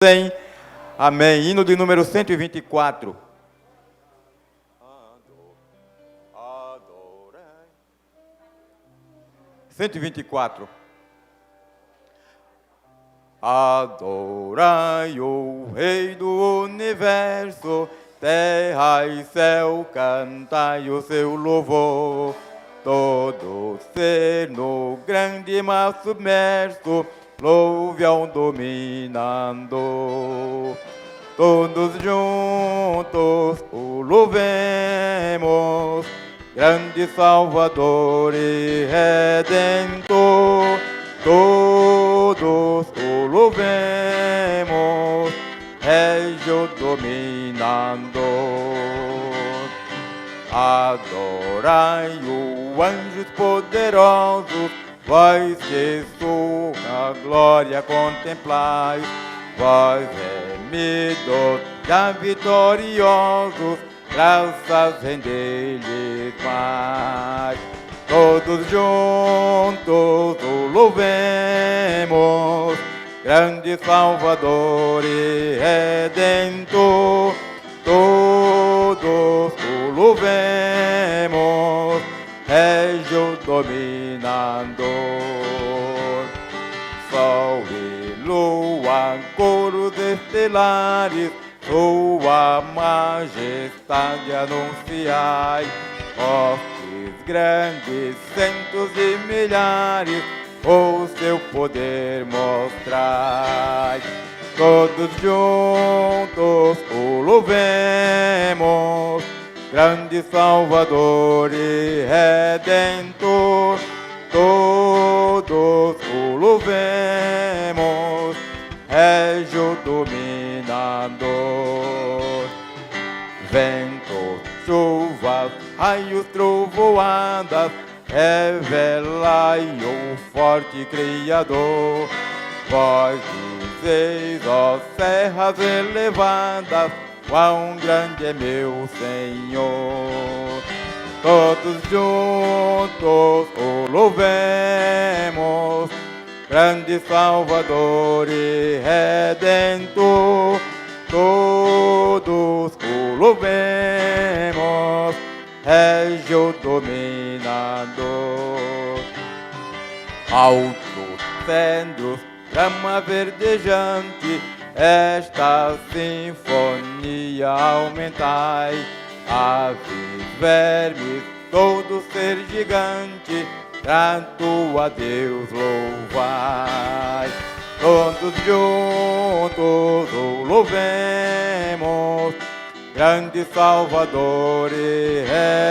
Amém. Amém. Hino de número 124. Adorai. 124. Adorai o Rei do Universo, terra e céu, cantai o seu louvor. Todo ser no grande mar submerso, louve ao dominador. Todos juntos o louvemos, grande Salvador e Redentor. Todos o louvemos, Régio dominador. Adorai o anjos poderosos, vós que sua glória contemplais, vós remidos já vitoriosos, graças rendei-lhes mais. Todos juntos o louvemos, grande Salvador e Redentor. Todos o louvemos, Régio dominador. Sol e lua, coros estelares, sua majestade anunciai. Hostes grandes, centos e milhares, o seu poder mostrai. Todos juntos o louvemos, grande Salvador e Redentor. Todos o louvemos, Régio dominador. Ventos, chuvas, raios, trovoadas, revelai o forte Criador. Vós dizeis, ó serras elevadas, quão grande é meu Senhor. Todos juntos o louvemos, grande Salvador e Redentor. Todos o louvemos, Régio dominador. Altos cedros, grama verdejante, esta sinfonia aumentai. Aves, vermes, todo ser gigante, grato a Deus louvai. Todos juntos o louvemos, grande Salvador e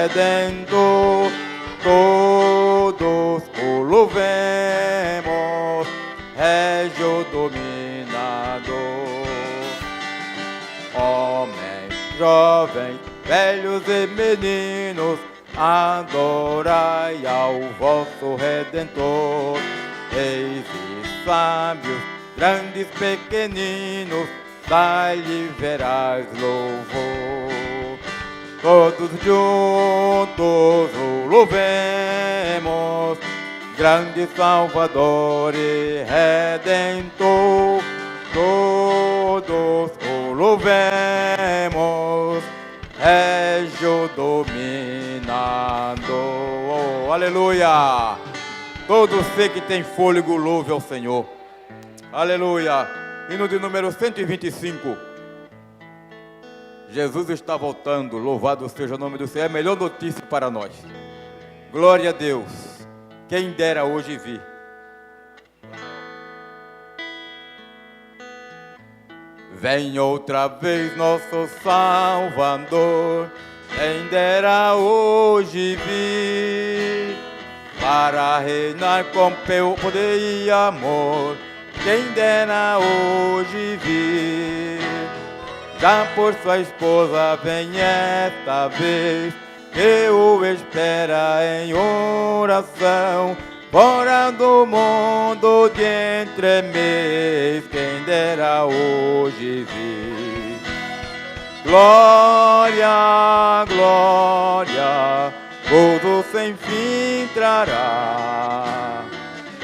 Redentor. Todos o louvemos, Régio dominador. Homens, jovens, velhos e meninos, adorai ao vosso Redentor. Reis e sábios, grandes, pequeninos, dai-lhe verás louvor. Todos juntos o louvemos, grande Salvador e Redentor. Todos o louvemos, Régio dominador. Aleluia! Todo ser que tem fôlego, louve ao Senhor. Aleluia! Hino de número 125. Jesus está voltando, louvado seja o nome do Senhor. É a melhor notícia para nós. Glória a Deus. Quem dera hoje vir. Vem outra vez nosso Salvador, quem dera hoje vir, para reinar com poder e amor, quem dera hoje vir. Já por sua esposa vem esta vez, que o espera em oração, fora do mundo de entremeios, quem dera hoje vir. Glória, glória, gozo sem fim trará.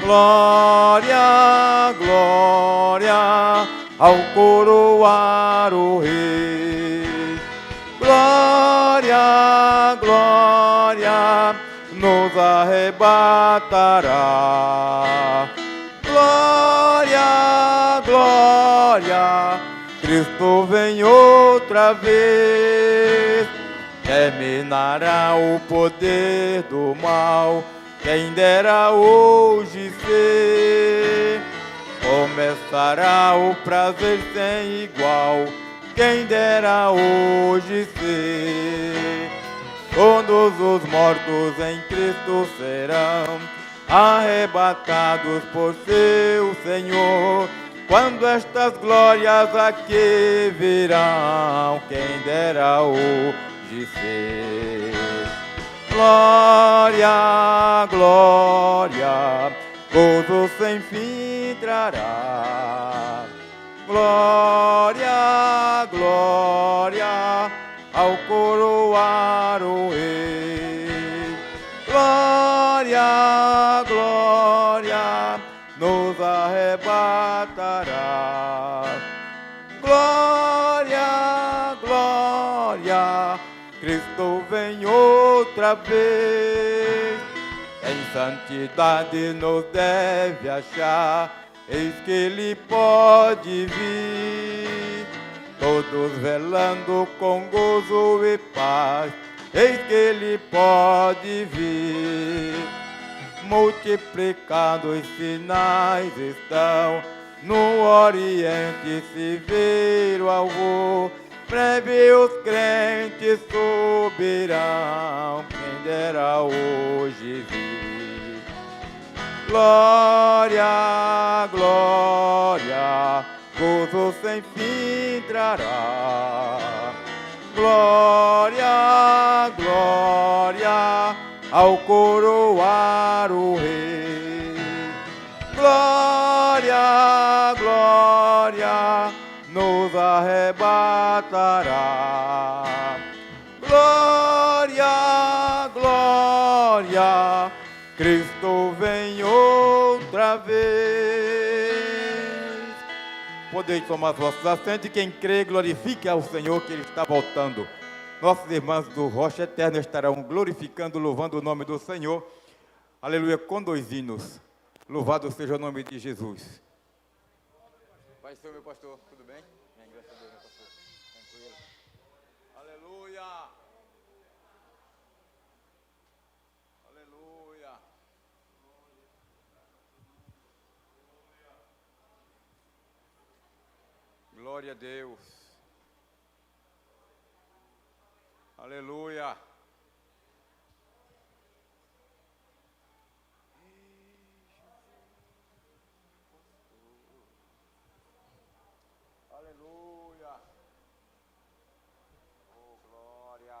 Glória, glória, ao coroar o Rei. Glória, glória, nos arrebatará. Glória, glória, Cristo vem outra vez. Terminará o poder do mal, quem dera hoje ser. Começará o prazer sem igual, quem dera hoje ser. Todos os mortos em Cristo serão arrebatados por seu Senhor. Quando estas glórias aqui virão, quem dera hoje ser. Glória, glória, gozo sem fim trará. Glória, glória, ao coroar o Rei. Glória, glória, nos arrebatará. Glória, glória, Cristo vem outra vez. Em santidade nos deve achar, eis que Ele pode vir. Todos velando com gozo e paz, eis que Ele pode vir. Multiplicados sinais estão, no Oriente se vê o alvor. Breve os crentes subirão, quem dera hoje vir. Glória, glória, gozo sem fim trará. Glória, glória, ao coroar o Rei. Glória, glória, nos arrebatará. Glória, glória, Cristo vem outra vez. Podeis tomar os vossos assentos e quem crê, glorifique ao Senhor que Ele está voltando. Nossos irmãos do Rocha Eterna estarão glorificando, louvando o nome do Senhor. Aleluia, com 2 hinos. Louvado seja o nome de Jesus. Pai do Senhor, meu pastor, tudo bem? Bem, graças a Deus, meu pastor. Tranquilo. Aleluia. Aleluia. Glória a Deus. Aleluia. Aleluia. Oh, glória.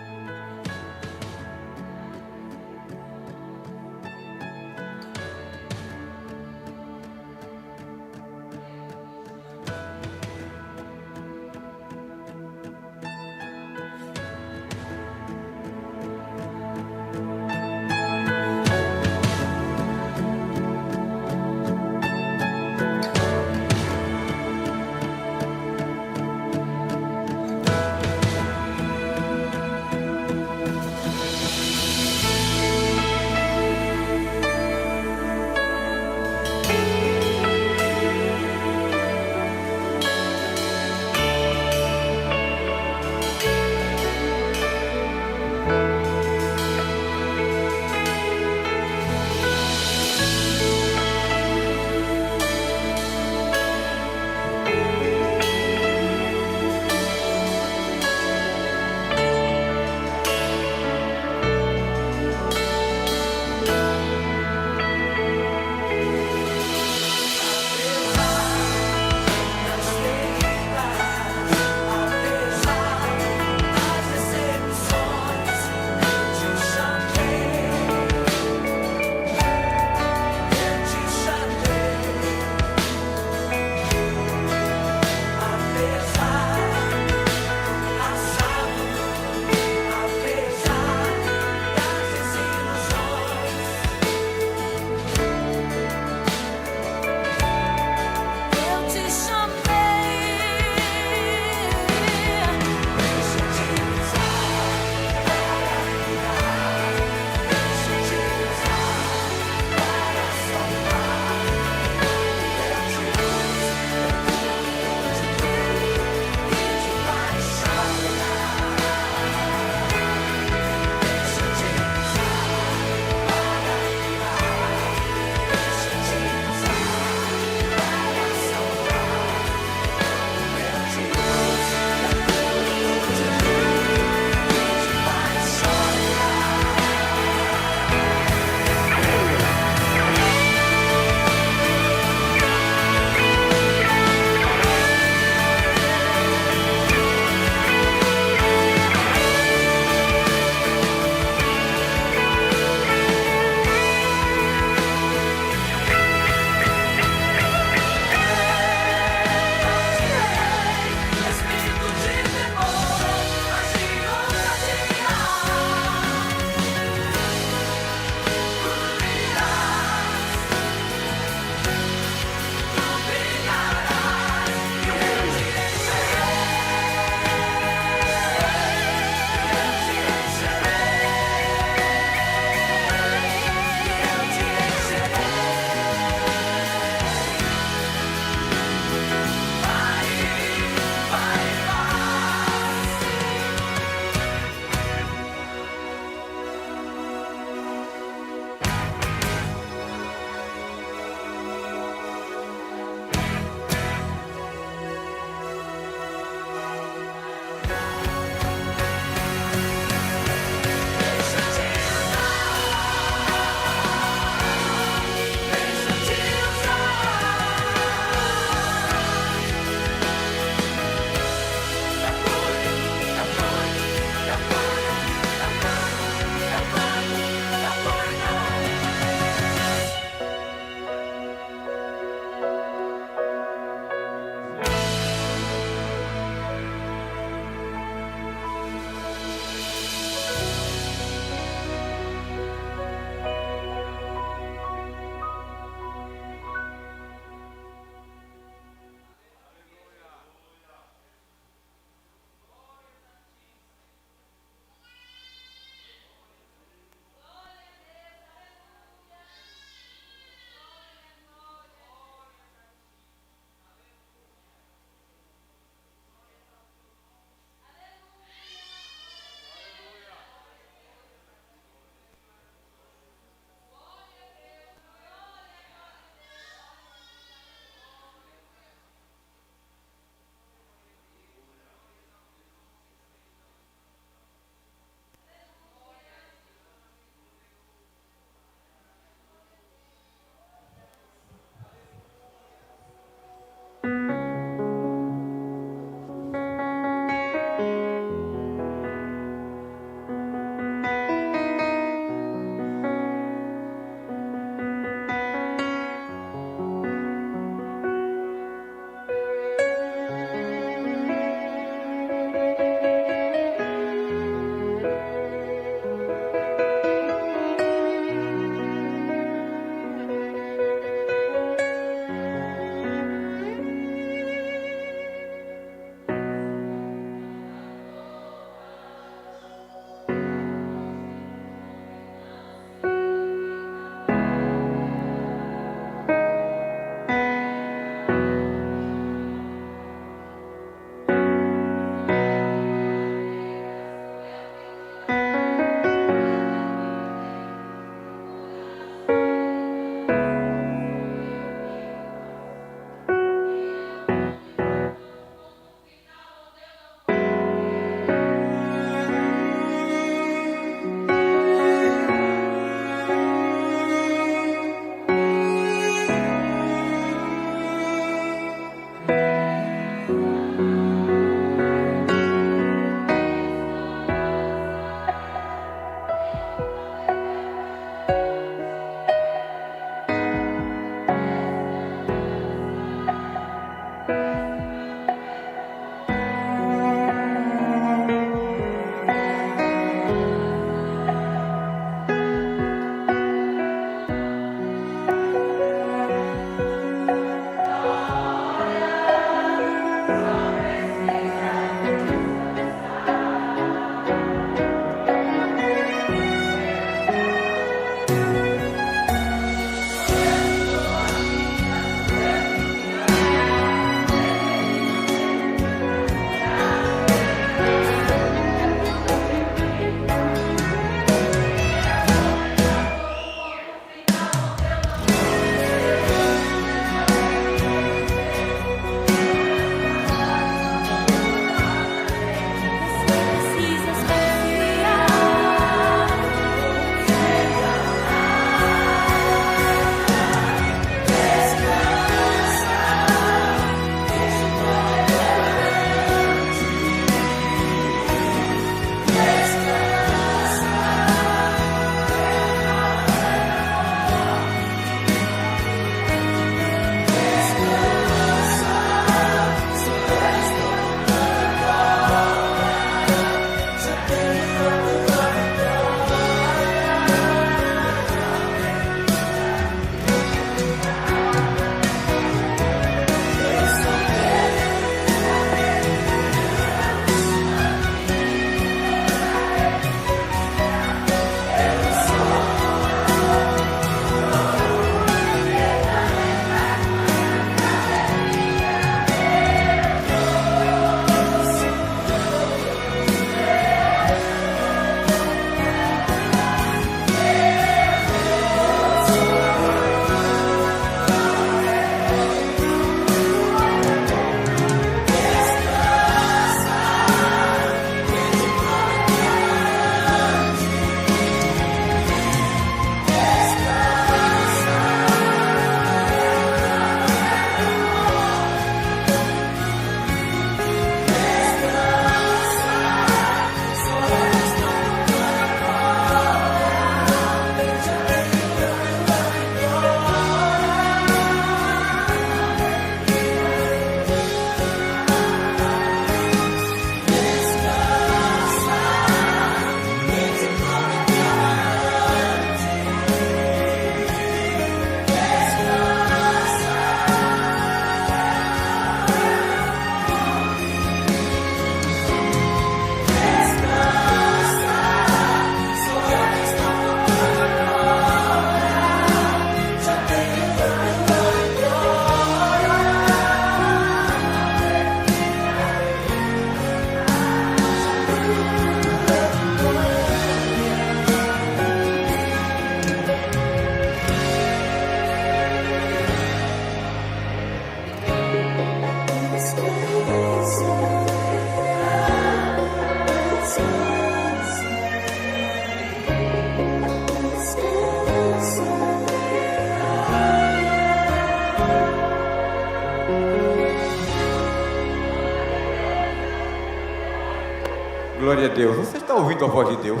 Glória a Deus. Você está ouvindo a voz de Deus?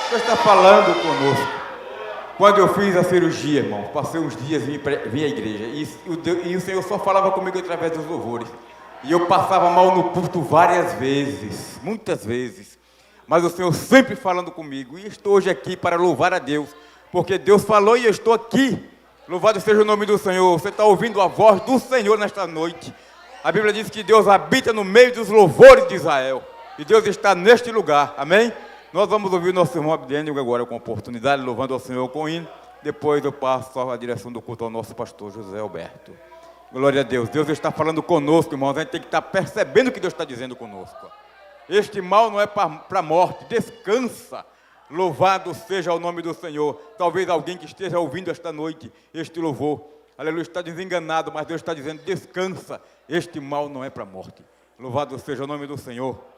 Deus está falando conosco. Quando eu fiz a cirurgia, irmão, passei uns dias, vim à igreja, e o Senhor só falava comigo através dos louvores. E eu passava mal no púlpito várias vezes, muitas vezes. Mas o Senhor sempre falando comigo. E estou hoje aqui para louvar a Deus, porque Deus falou e eu estou aqui. Louvado seja o nome do Senhor. Você está ouvindo a voz do Senhor nesta noite. A Bíblia diz que Deus habita no meio dos louvores de Israel. E Deus está neste lugar. Amém? Nós vamos ouvir o nosso irmão Abdênio agora com a oportunidade, louvando ao Senhor com hino. Depois eu passo a direção do culto ao nosso pastor José Alberto. Glória a Deus. Deus está falando conosco, irmãos. A gente tem que estar percebendo o que Deus está dizendo conosco. Este mal não é para a morte. Descansa. Louvado seja o nome do Senhor. Talvez alguém que esteja ouvindo esta noite este louvor, aleluia, está desenganado, mas Deus está dizendo, descansa. Este mal não é para a morte. Louvado seja o nome do Senhor.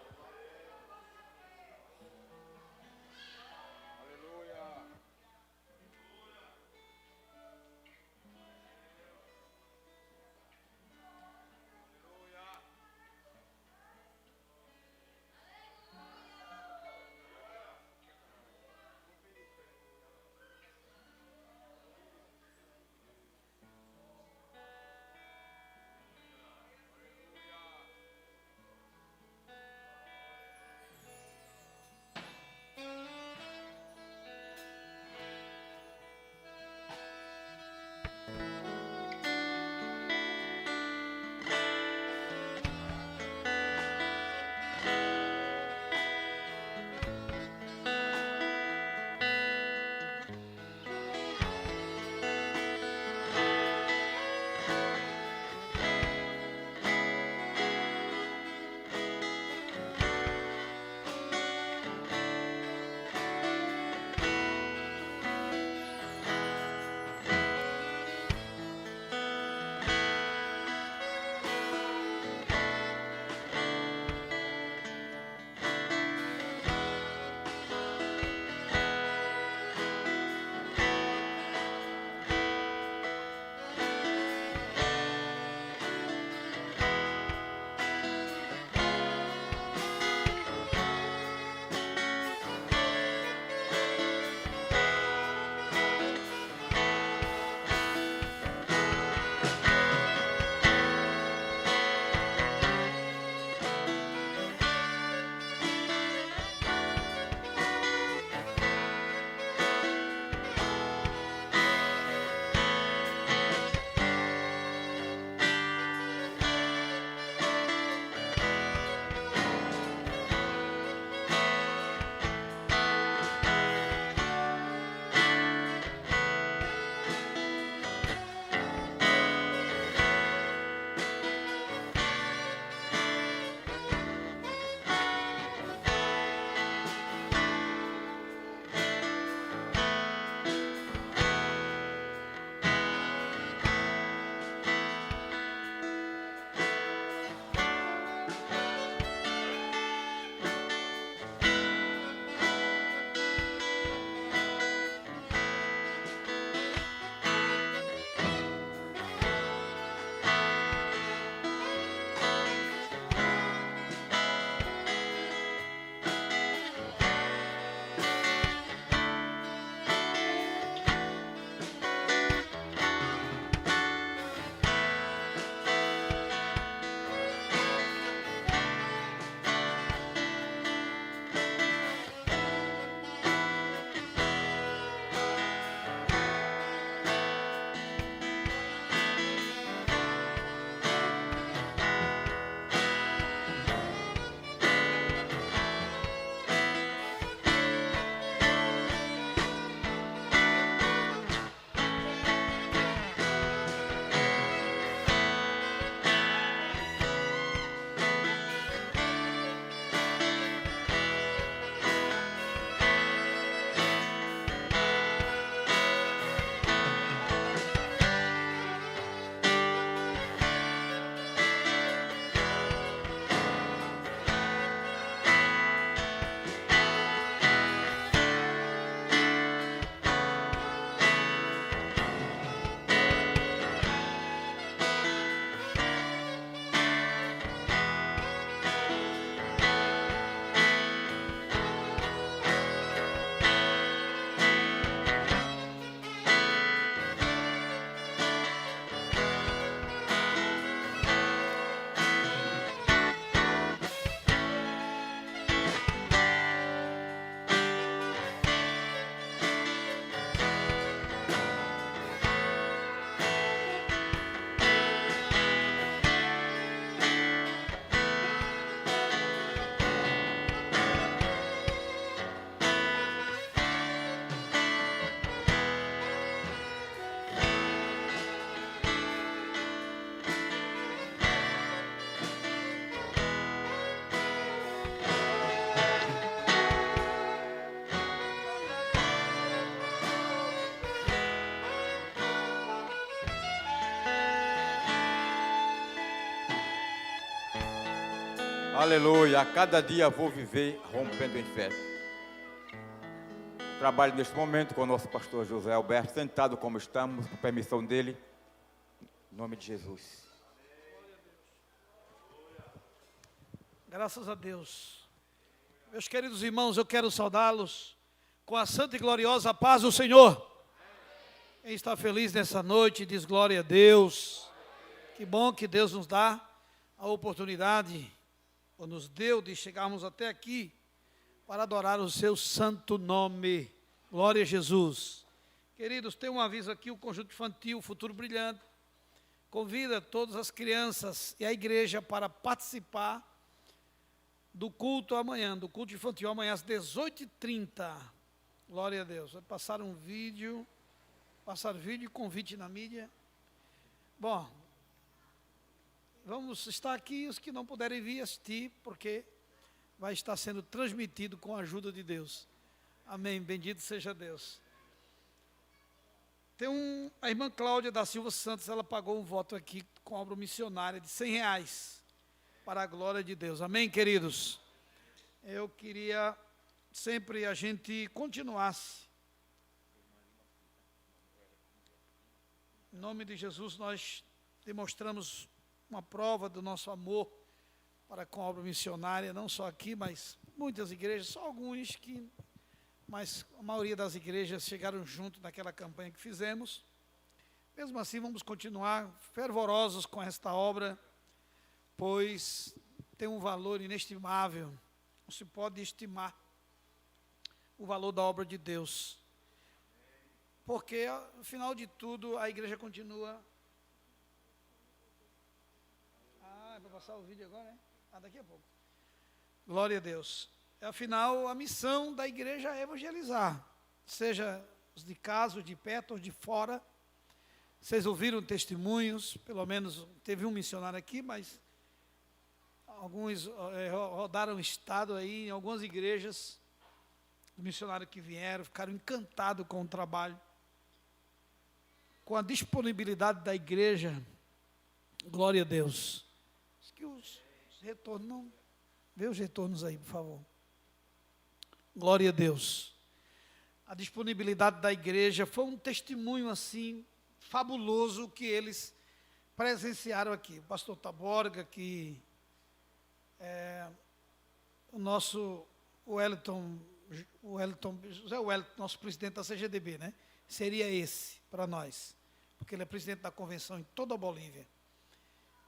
Aleluia. A cada dia vou viver rompendo em fé. Trabalho neste momento com o nosso pastor José Alberto, sentado como estamos, por permissão dele. Em nome de Jesus. Graças a Deus. Meus queridos irmãos, eu quero saudá-los com a santa e gloriosa paz do Senhor. Quem está feliz nessa noite, diz glória a Deus. Que bom que Deus nos dá a oportunidade, ou nos deu, de chegarmos até aqui para adorar o seu santo nome. Glória a Jesus. Queridos, tem um aviso aqui, o conjunto infantil Futuro Brilhante convida todas as crianças e a igreja para participar do culto amanhã, do culto infantil amanhã às 18h30. Glória a Deus. Vai passar vídeo e convite na mídia. Bom, vamos estar aqui, os que não puderem vir assistir, porque vai estar sendo transmitido com a ajuda de Deus. Amém, bendito seja Deus. Tem a irmã Cláudia da Silva Santos, ela pagou um voto aqui com obra missionária de R$100, para a glória de Deus. Amém, queridos? Eu queria sempre a gente continuasse. Em nome de Jesus, nós demonstramos uma prova do nosso amor para com a obra missionária, não só aqui, mas muitas igrejas, só alguns que, mas a maioria das igrejas chegaram junto naquela campanha que fizemos. Mesmo assim, vamos continuar fervorosos com esta obra, pois tem um valor inestimável, não se pode estimar o valor da obra de Deus, porque, no final de tudo, a igreja continua. É para passar o vídeo agora, né? Daqui a pouco. Glória a Deus. Afinal, a missão da igreja é evangelizar, seja os de casa, os de perto, os de fora. Vocês ouviram testemunhos, pelo menos teve um missionário aqui, mas alguns rodaram o estado aí, em algumas igrejas, os missionários que vieram, ficaram encantados com o trabalho, com a disponibilidade da igreja. Glória a Deus. Que os retornos, não, vê os retornos aí, por favor. Glória a Deus. A disponibilidade da igreja foi um testemunho assim, fabuloso, que eles presenciaram aqui. O pastor Taborga, que o nosso José Wellington, nosso presidente da CGDB, né? Seria esse para nós, porque ele é presidente da convenção em toda a Bolívia.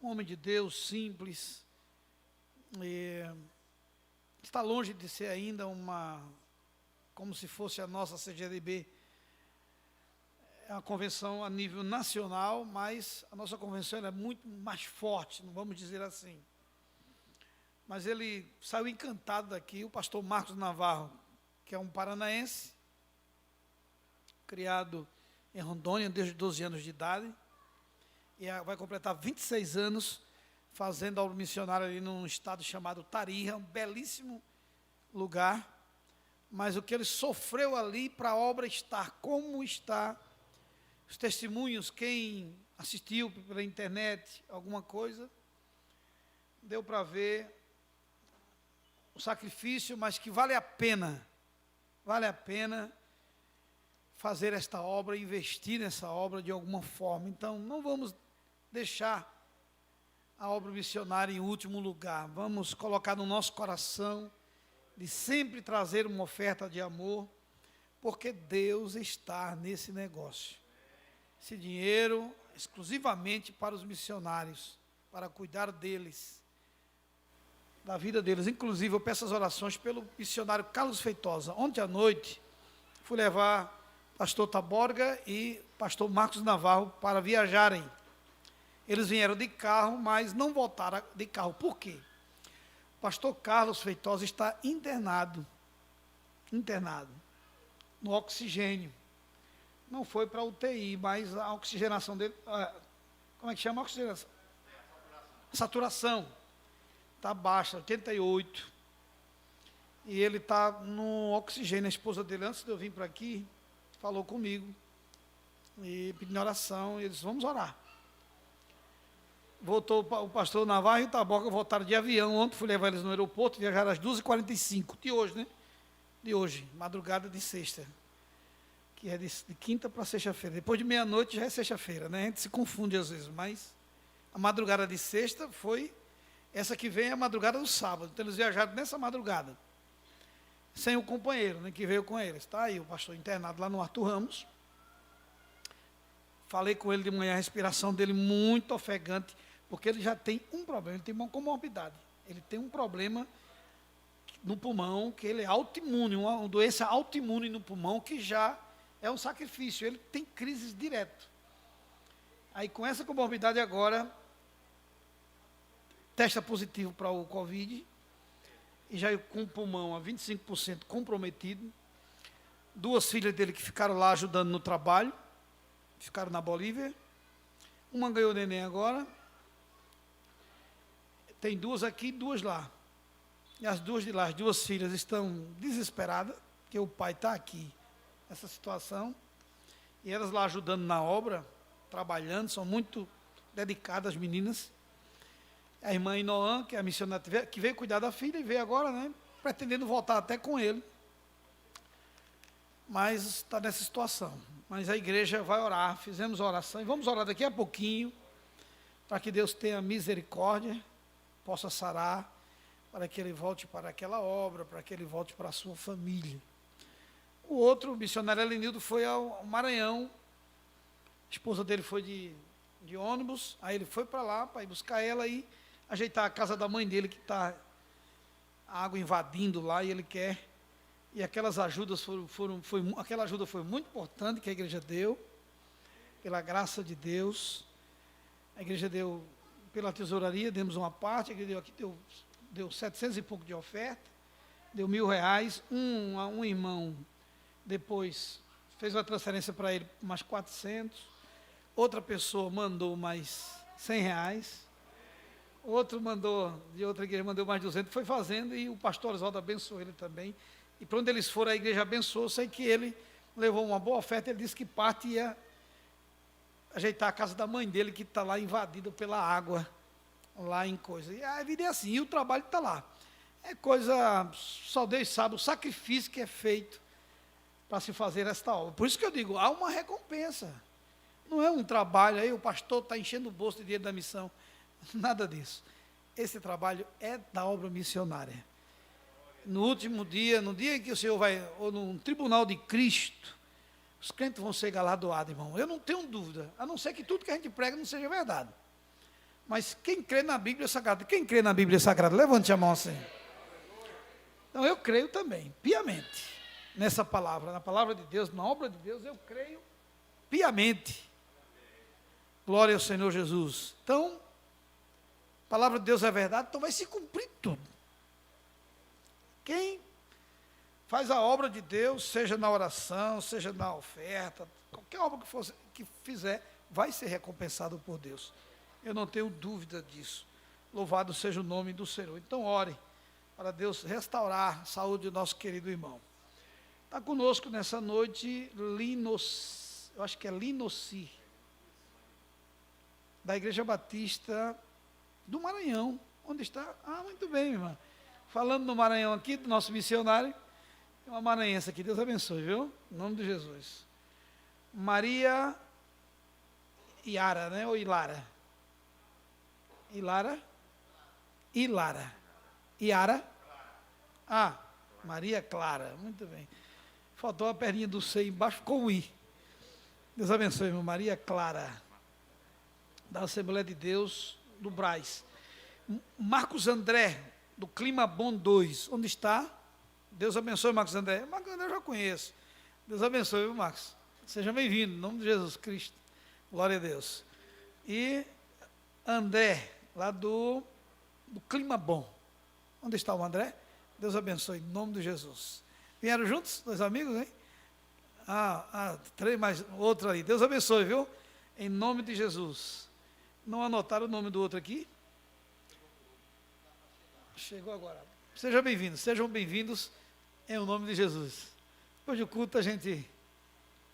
Um homem de Deus, simples, está longe de ser ainda como se fosse a nossa CGDB, é uma convenção a nível nacional, mas a nossa convenção é muito mais forte, não vamos dizer assim. Mas ele saiu encantado daqui, o pastor Marcos Navarro, que é um paranaense, criado em Rondônia desde 12 anos de idade, e vai completar 26 anos fazendo a obra missionária ali num estado chamado Tarija, um belíssimo lugar, mas o que ele sofreu ali para a obra estar como está, os testemunhos, quem assistiu pela internet, alguma coisa, deu para ver o sacrifício, mas que vale a pena fazer esta obra, investir nessa obra de alguma forma. Então, não vamos deixar a obra missionária em último lugar, vamos colocar no nosso coração de sempre trazer uma oferta de amor, porque Deus está nesse negócio. Esse dinheiro exclusivamente para os missionários, para cuidar deles, da vida deles. Inclusive, eu peço as orações pelo missionário Carlos Feitosa. Ontem à noite, fui levar pastor Taborga e pastor Marcos Navarro para viajarem. Eles vieram de carro, mas não voltaram de carro. Por quê? O pastor Carlos Feitosa está internado no oxigênio. Não foi para a UTI, mas a oxigenação dele, como é que chama a oxigenação? Saturação. Está baixa, 88. E ele está no oxigênio. A esposa dele, antes de eu vir para aqui, falou comigo e pediu oração. E eles: vamos orar. voltou o pastor Navarro e o Taboca voltaram de avião. Ontem fui levar eles no aeroporto, viajaram às 2h45 de hoje, né? De hoje, madrugada de sexta. Que é de quinta para sexta-feira. Depois de meia-noite já é sexta-feira, né? A gente se confunde às vezes, mas a madrugada de sexta foi essa que vem, a madrugada do sábado. Então eles viajaram nessa madrugada, sem o companheiro, né, que veio com eles. Está aí o pastor internado lá no Arthur Ramos. Falei com ele de manhã, a respiração dele muito ofegante, porque ele já tem um problema, ele tem uma comorbidade. Ele tem um problema no pulmão, que ele é autoimune, uma doença autoimune no pulmão, que já é um sacrifício. Ele tem crises direto. Aí com essa comorbidade agora, testa positivo para o Covid, e já com o pulmão a 25% comprometido. 2 filhas dele que ficaram lá ajudando no trabalho, ficaram na Bolívia. Uma ganhou neném agora. Tem 2 aqui e 2 lá. E as 2 de lá, as 2 filhas estão desesperadas, porque o pai está aqui, nessa situação. E elas lá ajudando na obra, trabalhando, são muito dedicadas as meninas. A irmã Inoã, que é a missionária, que veio cuidar da filha e veio agora, né, pretendendo voltar até com ele. Mas está nessa situação. Mas a igreja vai orar, fizemos oração, e vamos orar daqui a pouquinho, para que Deus tenha misericórdia, possa sarar, para que ele volte para aquela obra, para que ele volte para a sua família. O outro, o missionário Elenildo, foi ao Maranhão. A esposa dele foi de ônibus, aí ele foi para lá, para ir buscar ela e ajeitar a casa da mãe dele, que está a água invadindo lá, e ele quer. E aquelas ajudas aquela ajuda foi muito importante que a igreja deu, pela graça de Deus. A igreja deu pela tesouraria, demos uma parte, a igreja deu 700 e pouco de oferta, deu R$1.000. Um irmão depois fez uma transferência para ele, mais 400. Outra pessoa mandou mais R$100. Outro mandou, de outra igreja, mandou mais 200, foi fazendo, e o pastor Oswaldo abençoou ele também. E para onde eles foram, a igreja abençoou. Sei que ele levou uma boa oferta, ele disse que parte ia ajeitar a casa da mãe dele, que está lá invadida pela água, lá em coisa. E a vida é assim, e o trabalho está lá. É coisa, só Deus sabe, o sacrifício que é feito para se fazer esta obra. Por isso que eu digo, há uma recompensa. Não é um trabalho, aí o pastor está enchendo o bolso de dinheiro da missão. Nada disso. Esse trabalho é da obra missionária. No último dia, no dia em que o Senhor vai, ou no tribunal de Cristo, os crentes vão ser galardoados, irmão. Eu não tenho dúvida, a não ser que tudo que a gente prega não seja verdade. Mas quem crê na Bíblia Sagrada, quem crê na Bíblia Sagrada, levante a mão assim. Então eu creio também, piamente, nessa palavra, na palavra de Deus, na obra de Deus, eu creio piamente. Glória ao Senhor Jesus. Então, a palavra de Deus é verdade, então vai se cumprir tudo. Quem faz a obra de Deus, seja na oração, seja na oferta, qualquer obra que fizer, vai ser recompensado por Deus. Eu não tenho dúvida disso. Louvado seja o nome do Senhor. Então ore para Deus restaurar a saúde do nosso querido irmão. Está conosco nessa noite eu acho que é Linoci, da Igreja Batista do Maranhão. Onde está? Ah, muito bem, irmã. Falando no Maranhão aqui, do nosso missionário, tem uma maranhense aqui, Deus abençoe, viu? Em nome de Jesus. Maria Iara, né? Ou Ilara? Ilara? Iara? Ah, Maria Clara, muito bem. Faltou a perninha do C embaixo com o I. Deus abençoe, irmão. Maria Clara, da Assembleia de Deus do Brás. Marcos André, do Clima Bom 2, onde está? Deus abençoe, Marcos André. Marcos André eu já conheço. Deus abençoe, viu, Marcos? Seja bem-vindo, em nome de Jesus Cristo. Glória a Deus. E André, lá do Clima Bom. Onde está o André? Deus abençoe, em nome de Jesus. Vieram juntos, 2 amigos, hein? 3 mais outro aí. Deus abençoe, viu? Em nome de Jesus. Não anotaram o nome do outro aqui? Chegou agora. Sejam bem-vindos em nome de Jesus. Depois do culto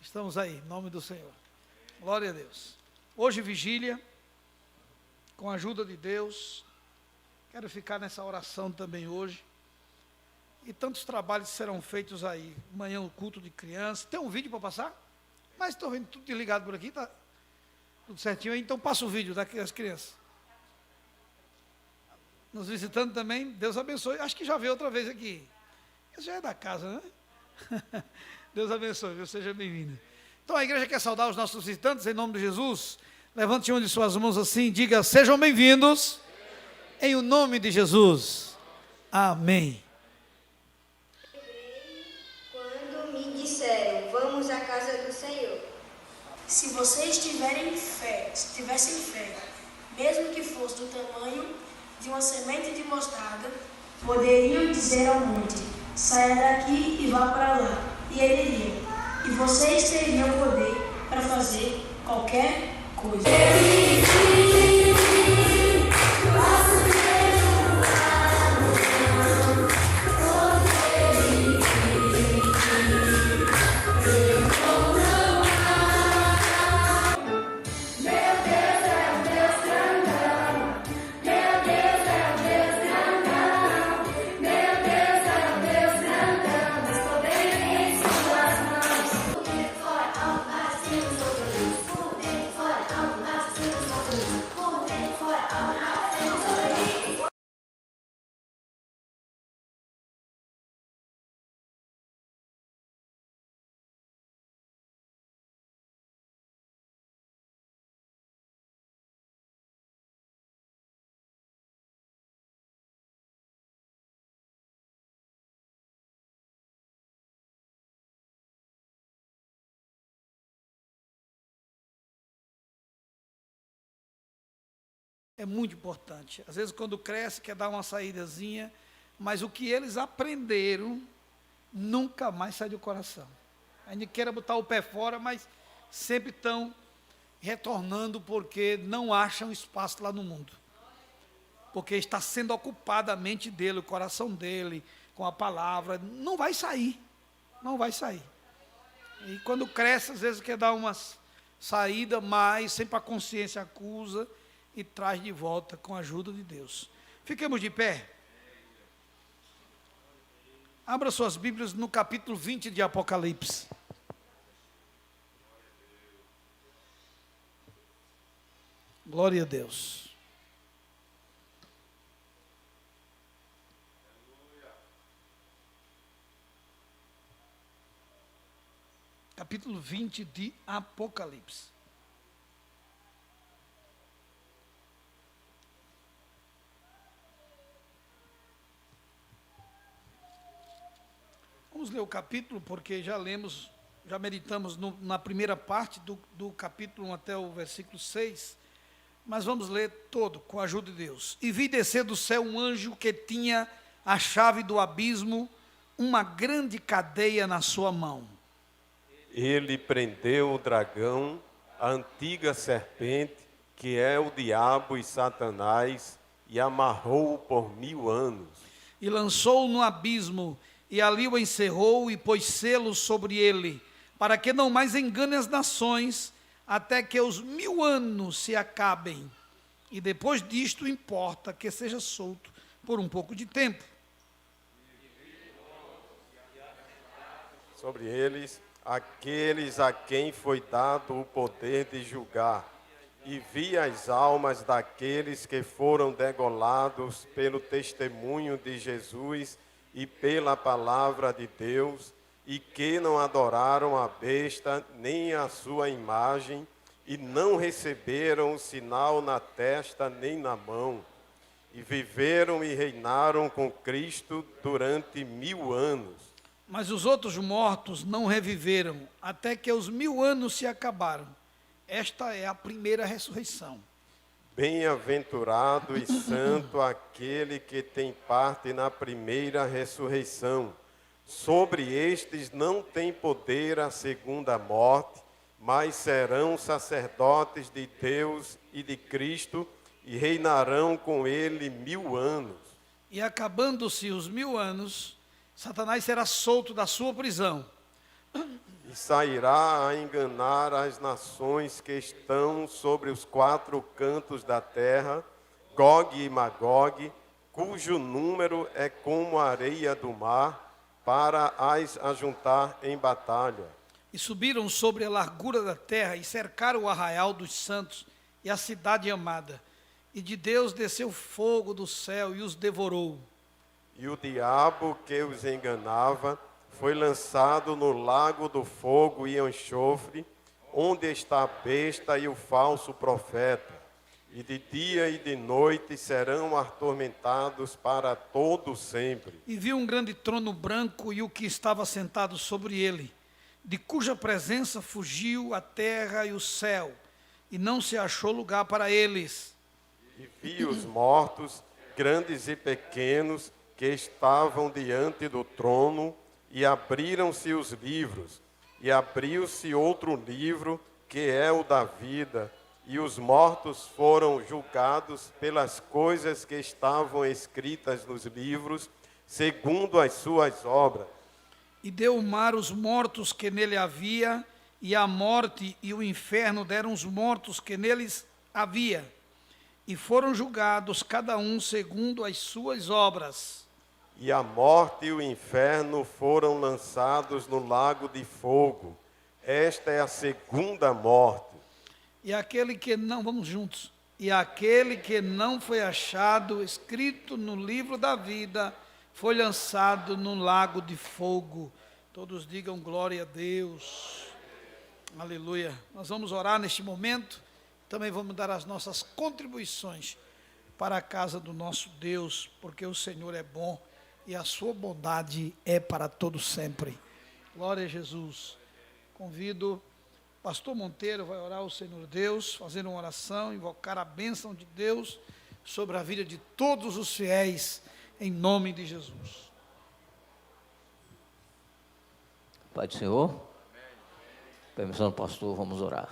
estamos aí, em nome do Senhor. Glória a Deus. Hoje vigília, com a ajuda de Deus. Quero ficar nessa oração também hoje. E tantos trabalhos serão feitos aí. Amanhã o culto de crianças. Tem um vídeo para passar? Mas estou vendo tudo ligado por aqui, tá tudo certinho aí. Então passa o vídeo das crianças. Nos visitando também, Deus abençoe. Acho que já veio outra vez aqui. Isso já é da casa, né? Deus abençoe, viu? Seja bem-vindo. Então a igreja quer saudar os nossos visitantes em nome de Jesus. Levante uma de suas mãos assim e diga: sejam bem-vindos em o nome de Jesus. Amém. Quando me disseram, vamos à casa do Senhor. Se vocês tivessem fé, mesmo que fosse do tamanho de uma semente de mostarda, poderiam dizer ao monte, saia daqui e vá para lá, e ele iria. E vocês teriam poder para fazer qualquer coisa. É muito importante. Às vezes, quando cresce, quer dar uma saídazinha, mas o que eles aprenderam nunca mais sai do coração. Ainda queira botar o pé fora, mas sempre estão retornando porque não acham espaço lá no mundo. Porque está sendo ocupada a mente dele, o coração dele, com a palavra. Não vai sair. Não vai sair. E quando cresce, às vezes quer dar uma saída, mas sempre a consciência acusa e traz de volta com a ajuda de Deus. Fiquemos de pé. Abra suas Bíblias no capítulo 20 de Apocalipse. Glória a Deus. Capítulo 20 de Apocalipse. Vamos ler o capítulo, porque já lemos, já meditamos na primeira parte do capítulo 1 até o versículo 6, mas vamos ler todo, com a ajuda de Deus. E vi descer do céu um anjo que tinha a chave do abismo, uma grande cadeia na sua mão. Ele prendeu o dragão, a antiga serpente, que é o diabo e Satanás, e amarrou-o por 1000 anos. E lançou-o no abismo, e ali o encerrou e pôs selos sobre ele, para que não mais engane as nações, até que os 1000 anos se acabem. E depois disto importa que seja solto por um pouco de tempo. Sobre eles, aqueles a quem foi dado o poder de julgar, e vi as almas daqueles que foram degolados pelo testemunho de Jesus e pela palavra de Deus, e que não adoraram a besta nem a sua imagem, e não receberam o sinal na testa nem na mão, e viveram e reinaram com Cristo durante 1000 anos. Mas os outros mortos não reviveram, até que os 1000 anos se acabaram. Esta é a primeira ressurreição. Bem-aventurado e santo aquele que tem parte na primeira ressurreição. Sobre estes não tem poder a segunda morte, mas serão sacerdotes de Deus e de Cristo e reinarão com ele 1000 anos. E acabando-se os 1000 anos, Satanás será solto da sua prisão. E sairá a enganar as nações que estão sobre os 4 cantos da terra, Gogue e Magogue, cujo número é como a areia do mar, para as ajuntar em batalha. E subiram sobre a largura da terra e cercaram o arraial dos santos e a cidade amada. E de Deus desceu fogo do céu e os devorou. E o diabo que os enganava foi lançado no lago do fogo e enxofre, onde está a besta e o falso profeta. E de dia e de noite serão atormentados para todo sempre. E viu um grande trono branco e o que estava sentado sobre ele, de cuja presença fugiu a terra e o céu, e não se achou lugar para eles. E vi os mortos, grandes e pequenos, que estavam diante do trono, e abriram-se os livros. E abriu-se outro livro, que é o da vida, e os mortos foram julgados pelas coisas que estavam escritas nos livros, segundo as suas obras. E deu o mar os mortos que nele havia, e a morte e o inferno deram os mortos que neles havia. E foram julgados cada um segundo as suas obras. E a morte e o inferno foram lançados no lago de fogo. Esta é a segunda morte. E aquele que não, vamos juntos. E aquele que não foi achado escrito no livro da vida foi lançado no lago de fogo. Todos digam glória a Deus. Aleluia. Nós vamos orar neste momento. Também vamos dar as nossas contribuições para a casa do nosso Deus, porque o Senhor é bom e a sua bondade é para todo sempre. Glória a Jesus. Convido Pastor Monteiro, vai orar ao Senhor Deus, fazer uma oração, invocar a bênção de Deus sobre a vida de todos os fiéis, em nome de Jesus. Pai do Senhor, permissão do pastor, vamos orar.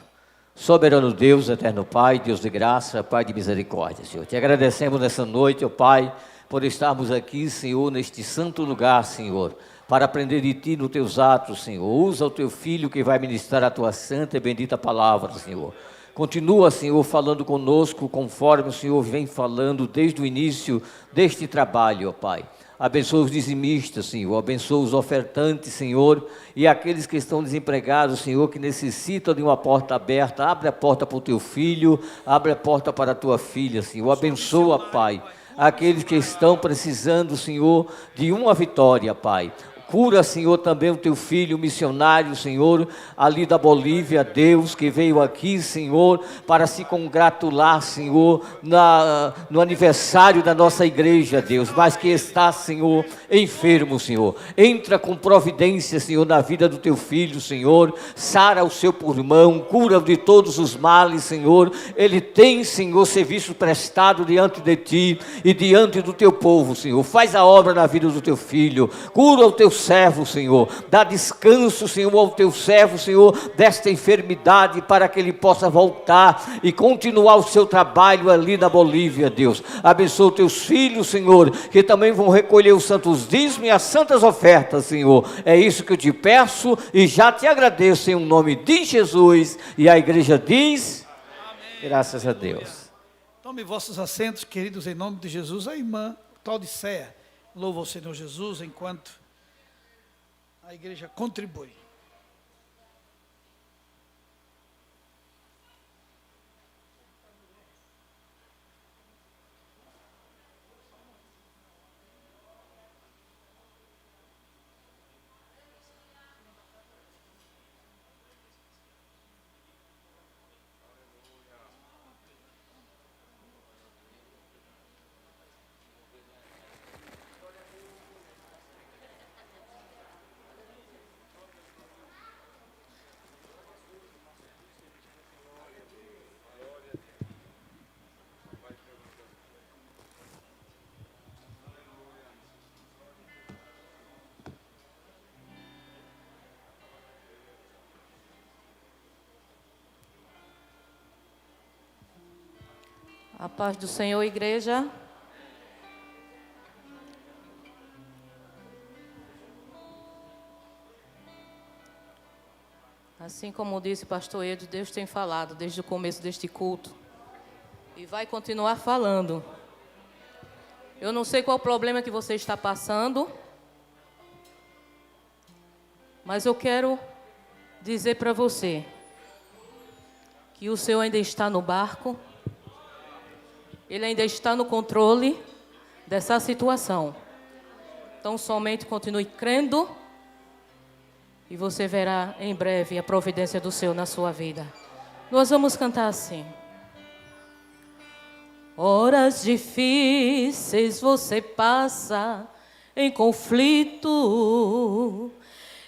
Soberano Deus, eterno Pai, Deus de graça, Pai de misericórdia, Senhor. Te agradecemos nessa noite, ó Pai, por estarmos aqui, Senhor, neste santo lugar, Senhor, para aprender de Ti nos Teus atos, Senhor. Usa o Teu Filho que vai ministrar a Tua santa e bendita palavra, Senhor. Continua, Senhor, falando conosco, conforme o Senhor vem falando desde o início deste trabalho, ó Pai. Abençoa os dizimistas, Senhor, abençoa os ofertantes, Senhor, e aqueles que estão desempregados, Senhor, que necessitam de uma porta aberta. Abre a porta para o Teu Filho, abre a porta para a Tua filha, Senhor. Abençoa, Pai, aqueles que estão precisando, Senhor, de uma vitória, Pai. Cura, Senhor, também o Teu filho missionário, Senhor, ali da Bolívia, Deus, que veio aqui, Senhor, para se congratular, Senhor, no aniversário da nossa igreja, Deus, mas que está, Senhor, enfermo, Senhor. Entra com providência, Senhor, na vida do Teu filho, Senhor, sara o seu pulmão, cura de todos os males, Senhor. Ele tem, Senhor, serviço prestado diante de Ti e diante do Teu povo, Senhor. Faz a obra na vida do Teu filho, cura o Teu servo, Senhor, dá descanso, Senhor, ao Teu servo, Senhor, desta enfermidade, para que ele possa voltar e continuar o seu trabalho ali na Bolívia, Deus. Abençoa Teus filhos, Senhor, que também vão recolher os santos dízimos e as santas ofertas, Senhor. É isso que eu te peço e já te agradeço em nome de Jesus. E a igreja diz: amém. Graças a Deus. Tome vossos assentos, queridos, em nome de Jesus. A irmã Claudiceia louva o Senhor Jesus enquanto a igreja contribui. A paz do Senhor, igreja. Assim como disse o pastor Edo, Deus tem falado desde o começo deste culto e vai continuar falando. Eu não sei qual o problema que você está passando, mas eu quero dizer para você que o Senhor ainda está no barco, Ele ainda está no controle dessa situação. Então, somente continue crendo e você verá em breve a providência do Senhor na sua vida. Nós vamos cantar assim. Horas difíceis você passa em conflito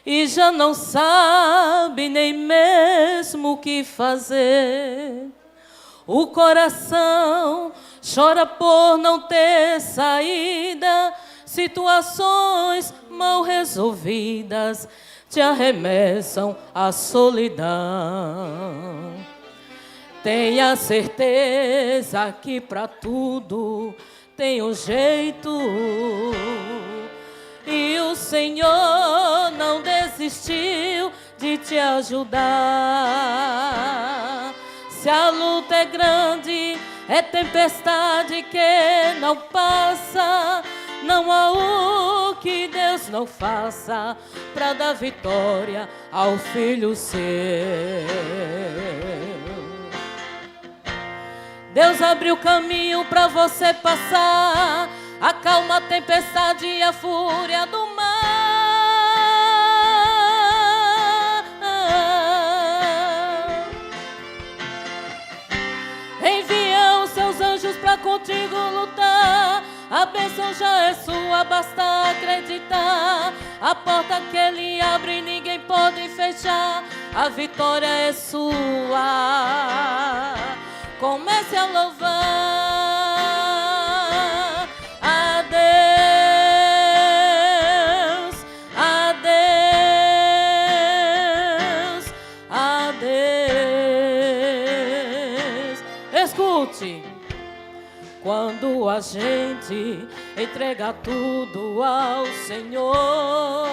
e já não sabe nem mesmo o que fazer. O coração chora por não ter saída, situações mal resolvidas te arremessam à solidão. Tenha certeza que para tudo tem um jeito e o Senhor não desistiu de te ajudar. Se a luta é grande, é tempestade que não passa, não há o que Deus não faça para dar vitória ao filho seu. Deus abriu caminho para você passar, acalma a tempestade e a fúria do mar. Envia os seus anjos para contigo lutar. A bênção já é sua, basta acreditar. A porta que Ele abre ninguém pode fechar. A vitória é sua. Comece a louvar a Deus, a Deus, a Deus. Escute. Quando a gente entrega tudo ao Senhor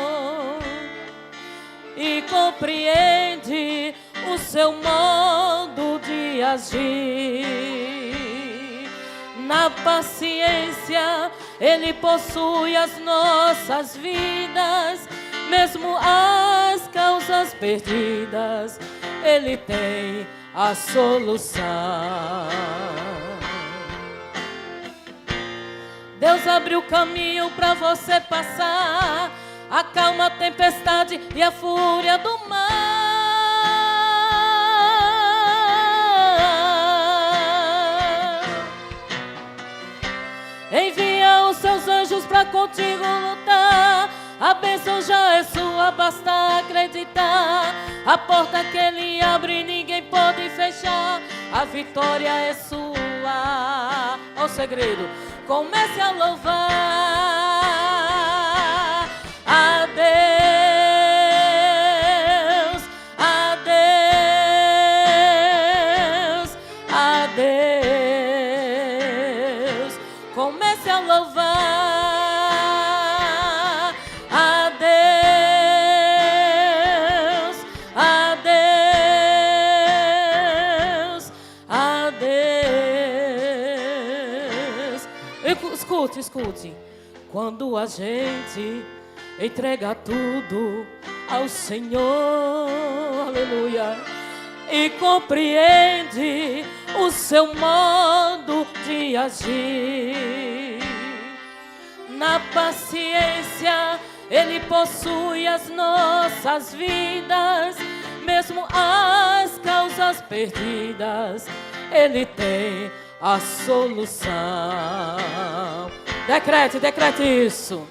e compreende o seu modo de agir, na paciência Ele possui as nossas vidas, mesmo as causas perdidas, Ele tem a solução. Deus abriu caminho para você passar, acalma a tempestade e a fúria do mar. Envia os seus anjos para contigo lutar. A bênção já é sua, basta acreditar. A porta que Ele abre ninguém pode fechar. A vitória é sua. Olha o segredo. Comece a louvar a Deus, a Deus, a Deus. Comece a louvar a Deus, a Deus, a Deus. Escute, escute. Quando a gente entrega tudo ao Senhor, aleluia, e compreende o seu modo de agir, na paciência Ele possui as nossas vidas, mesmo as causas perdidas, Ele tem a solução. Decrete, decrete isso.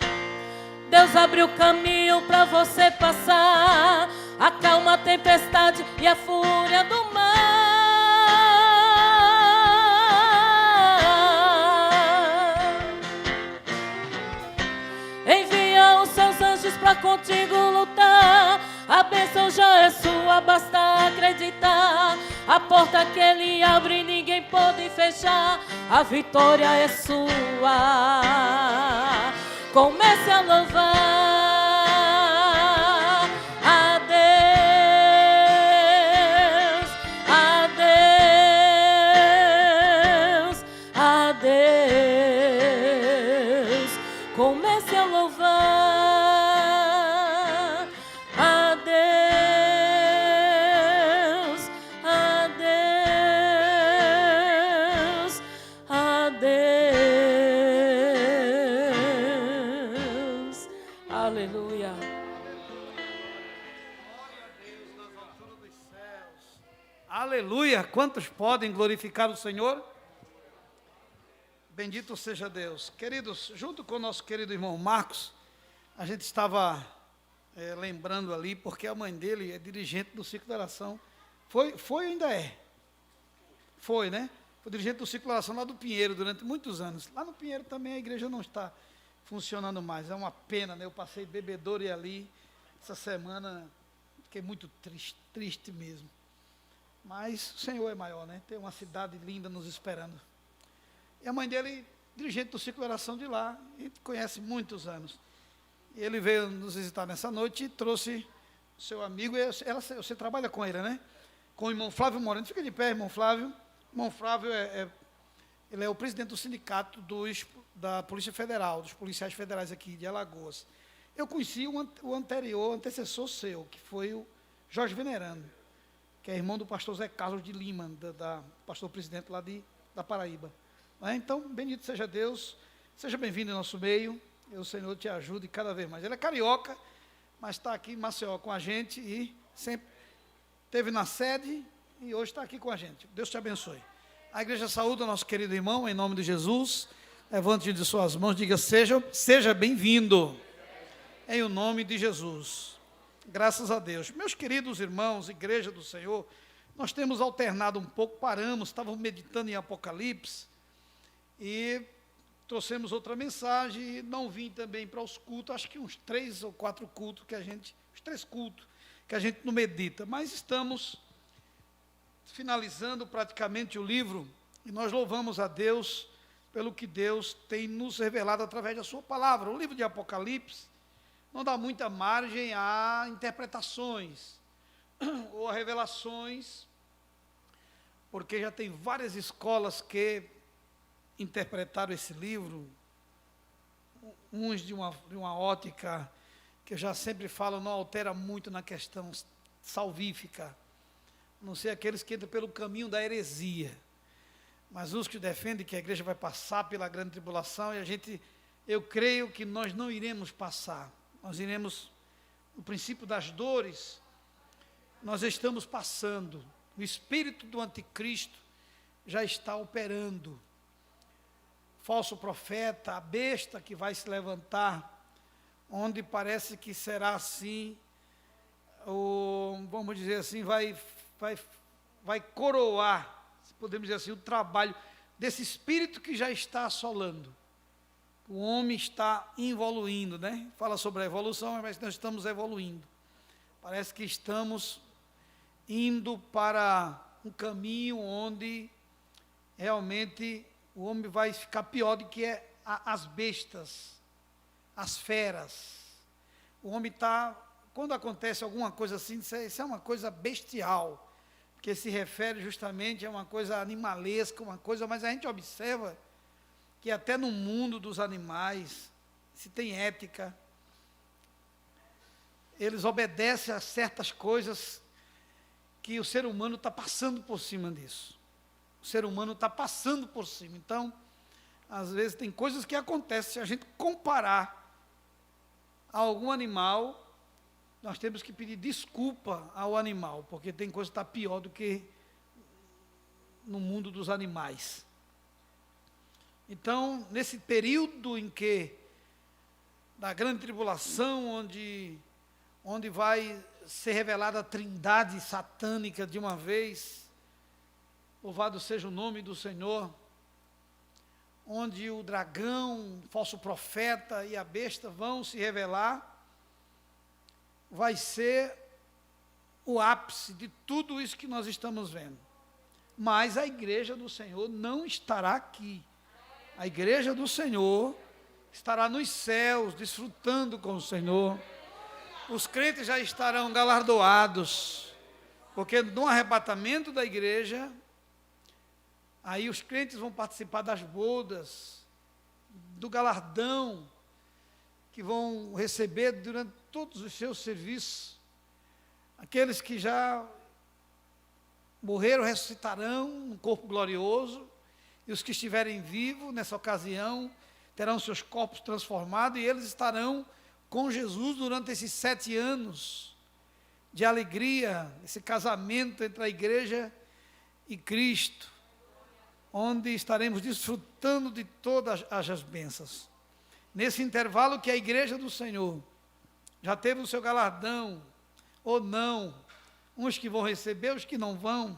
Deus abriu caminho para você passar, acalma a tempestade e a fúria do mar. Envia os seus anjos para contigo lutar. A bênção já é sua, basta acreditar. A porta que Ele abre ninguém pode fechar. A vitória é sua. Comece a louvar a Deus, a Deus, a Deus. Aleluia! Quantos podem glorificar o Senhor? Bendito seja Deus. Queridos, junto com o nosso querido irmão Marcos, a gente estava lembrando ali, porque a mãe dele é dirigente do Ciclo de Oração. Foi e ainda é. Foi, né? Foi dirigente do Ciclo de Oração lá do Pinheiro durante muitos anos. Lá no Pinheiro também a igreja não está funcionando mais. É uma pena, né? Eu passei bebedouro e ali, essa semana, fiquei muito triste mesmo. Mas o Senhor é maior, né? Tem uma cidade linda nos esperando. E a mãe dele, dirigente do Ciclo de Oração de lá, a gente conhece muitos anos. E ele veio nos visitar nessa noite e trouxe o seu amigo, você trabalha com ele, né? Com o irmão Flávio Moreno. Fica de pé, irmão Flávio. Irmão Flávio ele é o presidente do sindicato da Polícia Federal, dos policiais federais aqui de Alagoas. Eu conheci o antecessor seu, que foi o Jorge Venerando, que é irmão do pastor Zé Carlos de Lima, pastor presidente lá da Paraíba. Então, bendito seja Deus, seja bem-vindo em nosso meio, e o Senhor te ajude cada vez mais. Ele é carioca, mas está aqui em Maceió com a gente e sempre esteve na sede e hoje está aqui com a gente. Deus te abençoe. A igreja saúda o nosso querido irmão, em nome de Jesus. Levante de suas mãos, diga, seja bem-vindo, em o nome de Jesus. Graças a Deus. Meus queridos irmãos, igreja do Senhor, nós temos alternado um pouco, paramos, estávamos meditando em Apocalipse, e trouxemos outra mensagem, e não vim também para os cultos, acho que uns 3 ou 4 cultos os 3 cultos que a gente não medita, mas estamos finalizando praticamente o livro, e nós louvamos a Deus pelo que Deus tem nos revelado através da sua palavra. O livro de Apocalipse não dá muita margem a interpretações ou a revelações, porque já tem várias escolas que interpretaram esse livro, uns de uma ótica que eu já sempre falo, não altera muito na questão salvífica, a não ser aqueles que entram pelo caminho da heresia, mas os que defendem que a igreja vai passar pela grande tribulação, e eu creio que nós não iremos passar, nós iremos, no princípio das dores, nós estamos passando, o espírito do anticristo já está operando, falso profeta, a besta que vai se levantar, onde parece que será assim, vamos dizer assim, vai coroar, se podemos dizer assim, o trabalho desse espírito que já está assolando. O homem está evoluindo, né? Fala sobre a evolução, mas nós estamos evoluindo. Parece que estamos indo para um caminho onde realmente o homem vai ficar pior do que as bestas, as feras. O homem está, quando acontece alguma coisa assim, isso é uma coisa bestial, porque se refere justamente a uma coisa animalesca, uma coisa, mas a gente observa que até no mundo dos animais, se tem ética, eles obedecem a certas coisas que o ser humano está passando por cima disso. O ser humano está passando por cima. Então, às vezes tem coisas que acontecem, se a gente comparar a algum animal, nós temos que pedir desculpa ao animal, porque tem coisa que está pior do que no mundo dos animais. Então, nesse período em que, da grande tribulação, onde vai ser revelada a trindade satânica de uma vez, louvado seja o nome do Senhor, onde o dragão, o falso profeta e a besta vão se revelar, vai ser o ápice de tudo isso que nós estamos vendo. Mas a igreja do Senhor não estará aqui. A igreja do Senhor estará nos céus, desfrutando com o Senhor. Os crentes já estarão galardoados, porque no arrebatamento da igreja, aí os crentes vão participar das bodas, do galardão, que vão receber durante todos os seus serviços. Aqueles que já morreram ressuscitarão num corpo glorioso, e os que estiverem vivos nessa ocasião terão seus corpos transformados, e eles estarão com Jesus durante esses 7 anos de alegria, esse casamento entre a igreja e Cristo, onde estaremos desfrutando de todas as bênçãos. Nesse intervalo que a igreja do Senhor já teve o seu galardão, ou não, uns que vão receber, os que não vão,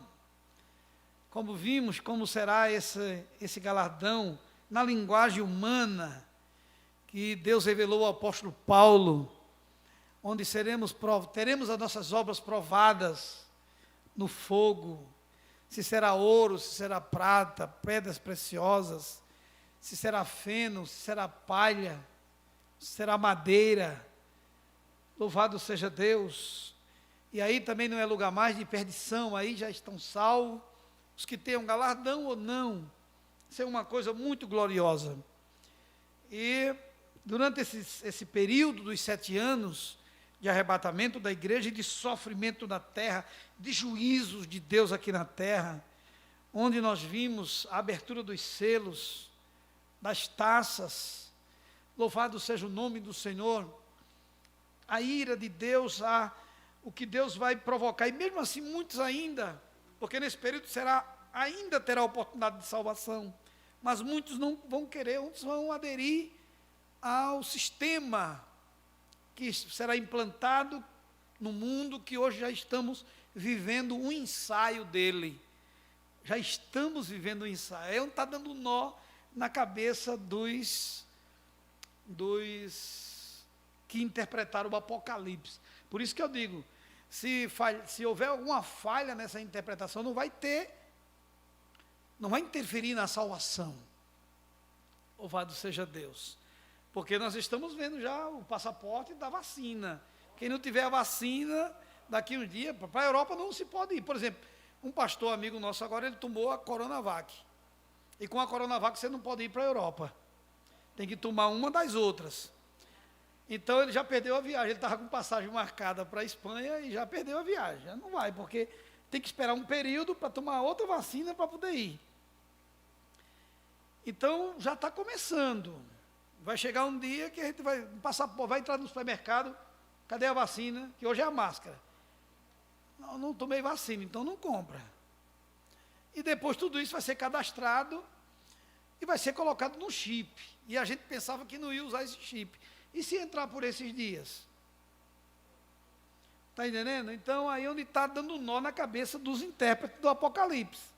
como vimos, como será esse galardão na linguagem humana, que Deus revelou ao apóstolo Paulo, onde teremos as nossas obras provadas no fogo, se será ouro, se será prata, pedras preciosas, se será feno, se será palha, se será madeira. Louvado seja Deus. E aí também não é lugar mais de perdição, aí já estão salvos, os que tenham galardão ou não. Isso é uma coisa muito gloriosa. E durante esse período dos 7 anos de arrebatamento da igreja e de sofrimento na terra, de juízos de Deus aqui na terra, onde nós vimos a abertura dos selos, das taças, louvado seja o nome do Senhor, a ira de Deus, o que Deus vai provocar, e mesmo assim muitos ainda, porque nesse período ainda terá oportunidade de salvação, mas muitos não vão querer, muitos vão aderir ao sistema que será implantado no mundo, que hoje já estamos vivendo um ensaio dele. Já estamos vivendo um ensaio. É onde está dando nó na cabeça dos que interpretaram o Apocalipse. Por isso que eu digo, se houver alguma falha nessa interpretação, não vai interferir na salvação. Louvado seja Deus. Porque nós estamos vendo já o passaporte da vacina. Quem não tiver a vacina, daqui uns dias, para a Europa não se pode ir. Por exemplo, um pastor amigo nosso agora, ele tomou a Coronavac. E com a Coronavac você não pode ir para a Europa. Tem que tomar uma das outras. Então ele já perdeu a viagem. Ele estava com passagem marcada para a Espanha e já perdeu a viagem. Já não vai, porque tem que esperar um período para tomar outra vacina para poder ir. Então já está começando. Vai chegar um dia que a gente vai entrar no supermercado, cadê a vacina? Que hoje é a máscara. Não tomei vacina, então não compra. E depois tudo isso vai ser cadastrado e vai ser colocado no chip. E a gente pensava que não ia usar esse chip. E se entrar por esses dias? Está entendendo? Então aí é onde está dando nó na cabeça dos intérpretes do Apocalipse.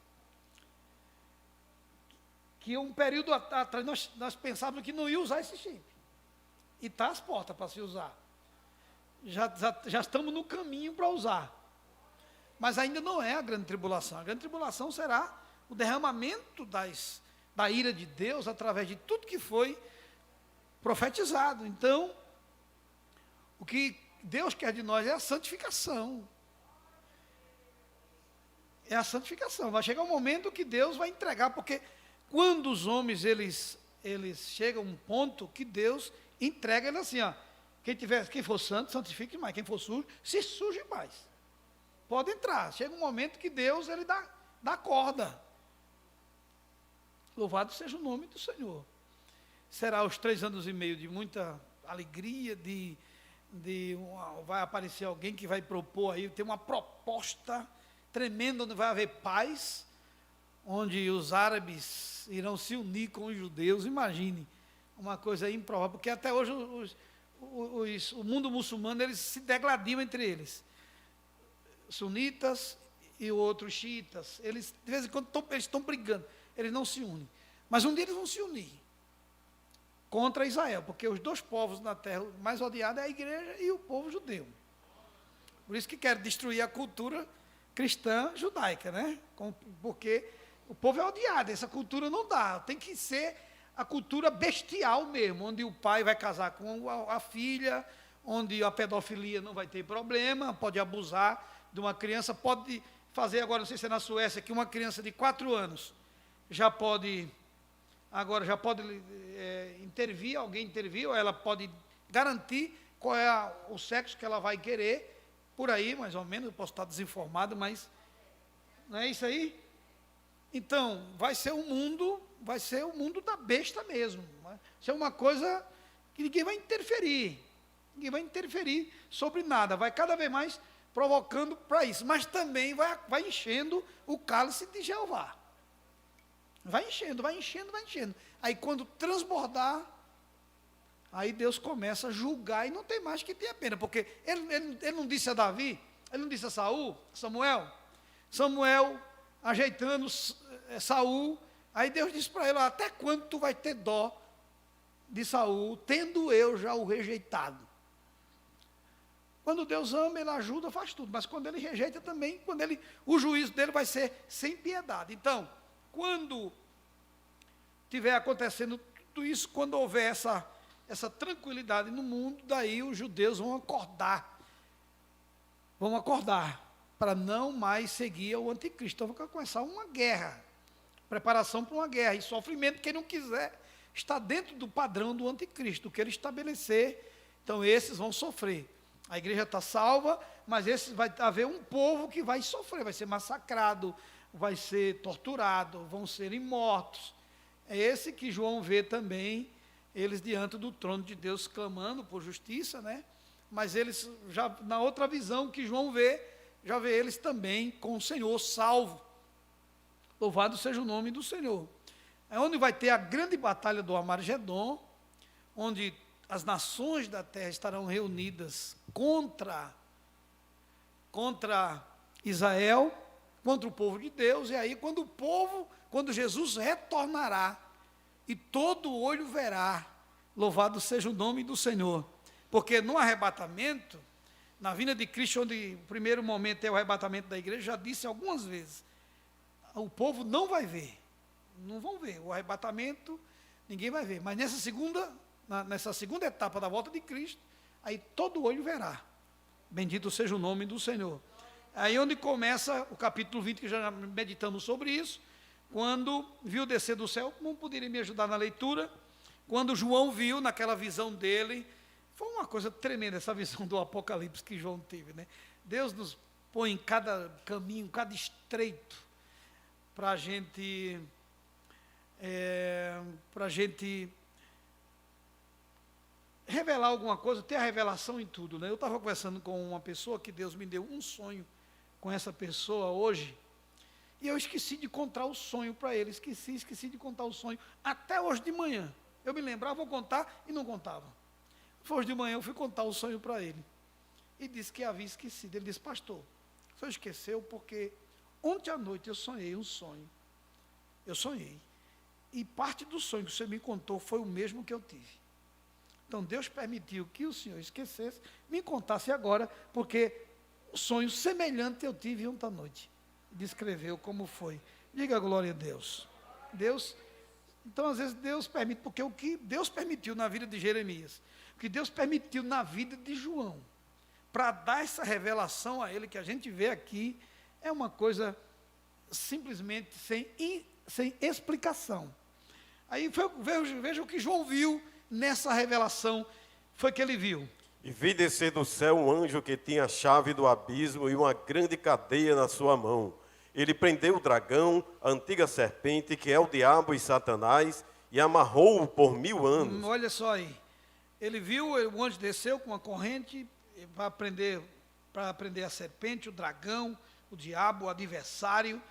Que um período atrás nós pensávamos que não ia usar esse chip. E está às portas para se usar. Já estamos no caminho para usar. Mas ainda não é a grande tribulação. A grande tribulação será o derramamento da ira de Deus através de tudo que foi profetizado. Então, o que Deus quer de nós é a santificação. É a santificação. Vai chegar um momento que Deus vai entregar, porque quando os homens eles chegam a um ponto que Deus entrega ele assim, ó, quem for santo, santifique mais, quem for sujo, se suje mais. Pode entrar. Chega um momento que Deus ele dá corda. Louvado seja o nome do Senhor. Será os 3 anos e meio de muita alegria, vai aparecer alguém que vai propor aí, tem uma proposta tremenda, onde vai haver paz, onde os árabes irão se unir com os judeus. Imagine, uma coisa improvável, porque até hoje o mundo muçulmano, eles se degladiam entre eles, sunitas e outros xiitas, eles de vez em quando eles estão brigando, eles não se unem, mas um dia eles vão se unir contra Israel, porque os 2 povos na terra mais odiados é a igreja e o povo judeu. Por isso que querem destruir a cultura cristã judaica, né? Porque o povo é odiado, essa cultura não dá, tem que ser a cultura bestial mesmo, onde o pai vai casar com a filha, onde a pedofilia não vai ter problema, pode abusar de uma criança, pode fazer agora, não sei se é na Suécia, que uma criança de 4 anos já pode intervir, alguém intervir, ou ela pode garantir qual é o sexo que ela vai querer, por aí, mais ou menos, eu posso estar desinformado, mas não é isso aí? Então, vai ser o mundo da besta mesmo. Vai ser uma coisa que ninguém vai interferir sobre nada, vai cada vez mais provocando para isso, mas também vai enchendo o cálice de Jeová. Vai enchendo, vai enchendo, vai enchendo. Aí quando transbordar, aí Deus começa a julgar e não tem mais que ter pena, porque ele não disse a Davi, ele não disse a Samuel ajeitando Saul, aí Deus disse para ele, até quando tu vai ter dó de Saul, tendo eu já o rejeitado? Quando Deus ama, Ele ajuda, faz tudo, mas quando Ele rejeita também, o juízo dele vai ser sem piedade. Então, quando estiver acontecendo tudo isso, quando houver essa tranquilidade no mundo, daí os judeus vão acordar para não mais seguir o anticristo. Então vai começar uma guerra, preparação para uma guerra, e sofrimento. Quem não quiser está dentro do padrão do anticristo, o que ele estabelecer, então esses vão sofrer. A igreja está salva, mas vai haver um povo que vai sofrer, vai ser massacrado, vai ser torturado, vão ser mortos. É esse que João vê também, eles diante do trono de Deus clamando por justiça, né? Mas eles, já na outra visão que João vê, já vê eles também com o Senhor salvo. Louvado seja o nome do Senhor. É onde vai ter a grande batalha do Armagedon, onde as nações da terra estarão reunidas contra Israel, contra o povo de Deus, e aí quando Jesus retornará, e todo olho verá, louvado seja o nome do Senhor, porque no arrebatamento, na vinda de Cristo, onde o primeiro momento é o arrebatamento da igreja, já disse algumas vezes, o povo não vai ver, não vão ver, o arrebatamento ninguém vai ver, mas nessa segunda etapa da volta de Cristo, aí todo olho verá, bendito seja o nome do Senhor. Aí onde começa o capítulo 20, que já meditamos sobre isso, quando viu descer do céu, como poderia me ajudar na leitura, quando João viu naquela visão dele, foi uma coisa tremenda essa visão do Apocalipse que João teve, né? Deus nos põe em cada caminho, cada estreito, para a gente revelar alguma coisa, ter a revelação em tudo, né? Eu estava conversando com uma pessoa que Deus me deu um sonho com essa pessoa hoje, e eu esqueci de contar o sonho para ele, esqueci de contar o sonho, até hoje de manhã, eu me lembrava, vou contar, e não contava. Hoje de manhã eu fui contar o sonho para ele, e disse que havia esquecido. Ele disse, pastor, o senhor esqueceu porque ontem à noite eu sonhei um sonho, e parte do sonho que o senhor me contou foi o mesmo que eu tive. Então Deus permitiu que o senhor esquecesse, me contasse agora, porque o sonho semelhante eu tive ontem à noite. Descreveu como foi. Diga glória a Deus. Então às vezes Deus permite, porque o que Deus permitiu na vida de Jeremias, o que Deus permitiu na vida de João, para dar essa revelação a ele que a gente vê aqui, é uma coisa simplesmente sem explicação. Aí veja o que João viu nessa revelação, foi que ele viu. E vi descer do céu um anjo que tinha a chave do abismo e uma grande cadeia na sua mão. Ele prendeu o dragão, a antiga serpente, que é o diabo e Satanás, e amarrou-o por 1000 anos. Olha só aí. Ele viu, o anjo desceu com uma corrente para prender a serpente, o dragão, o diabo, o adversário,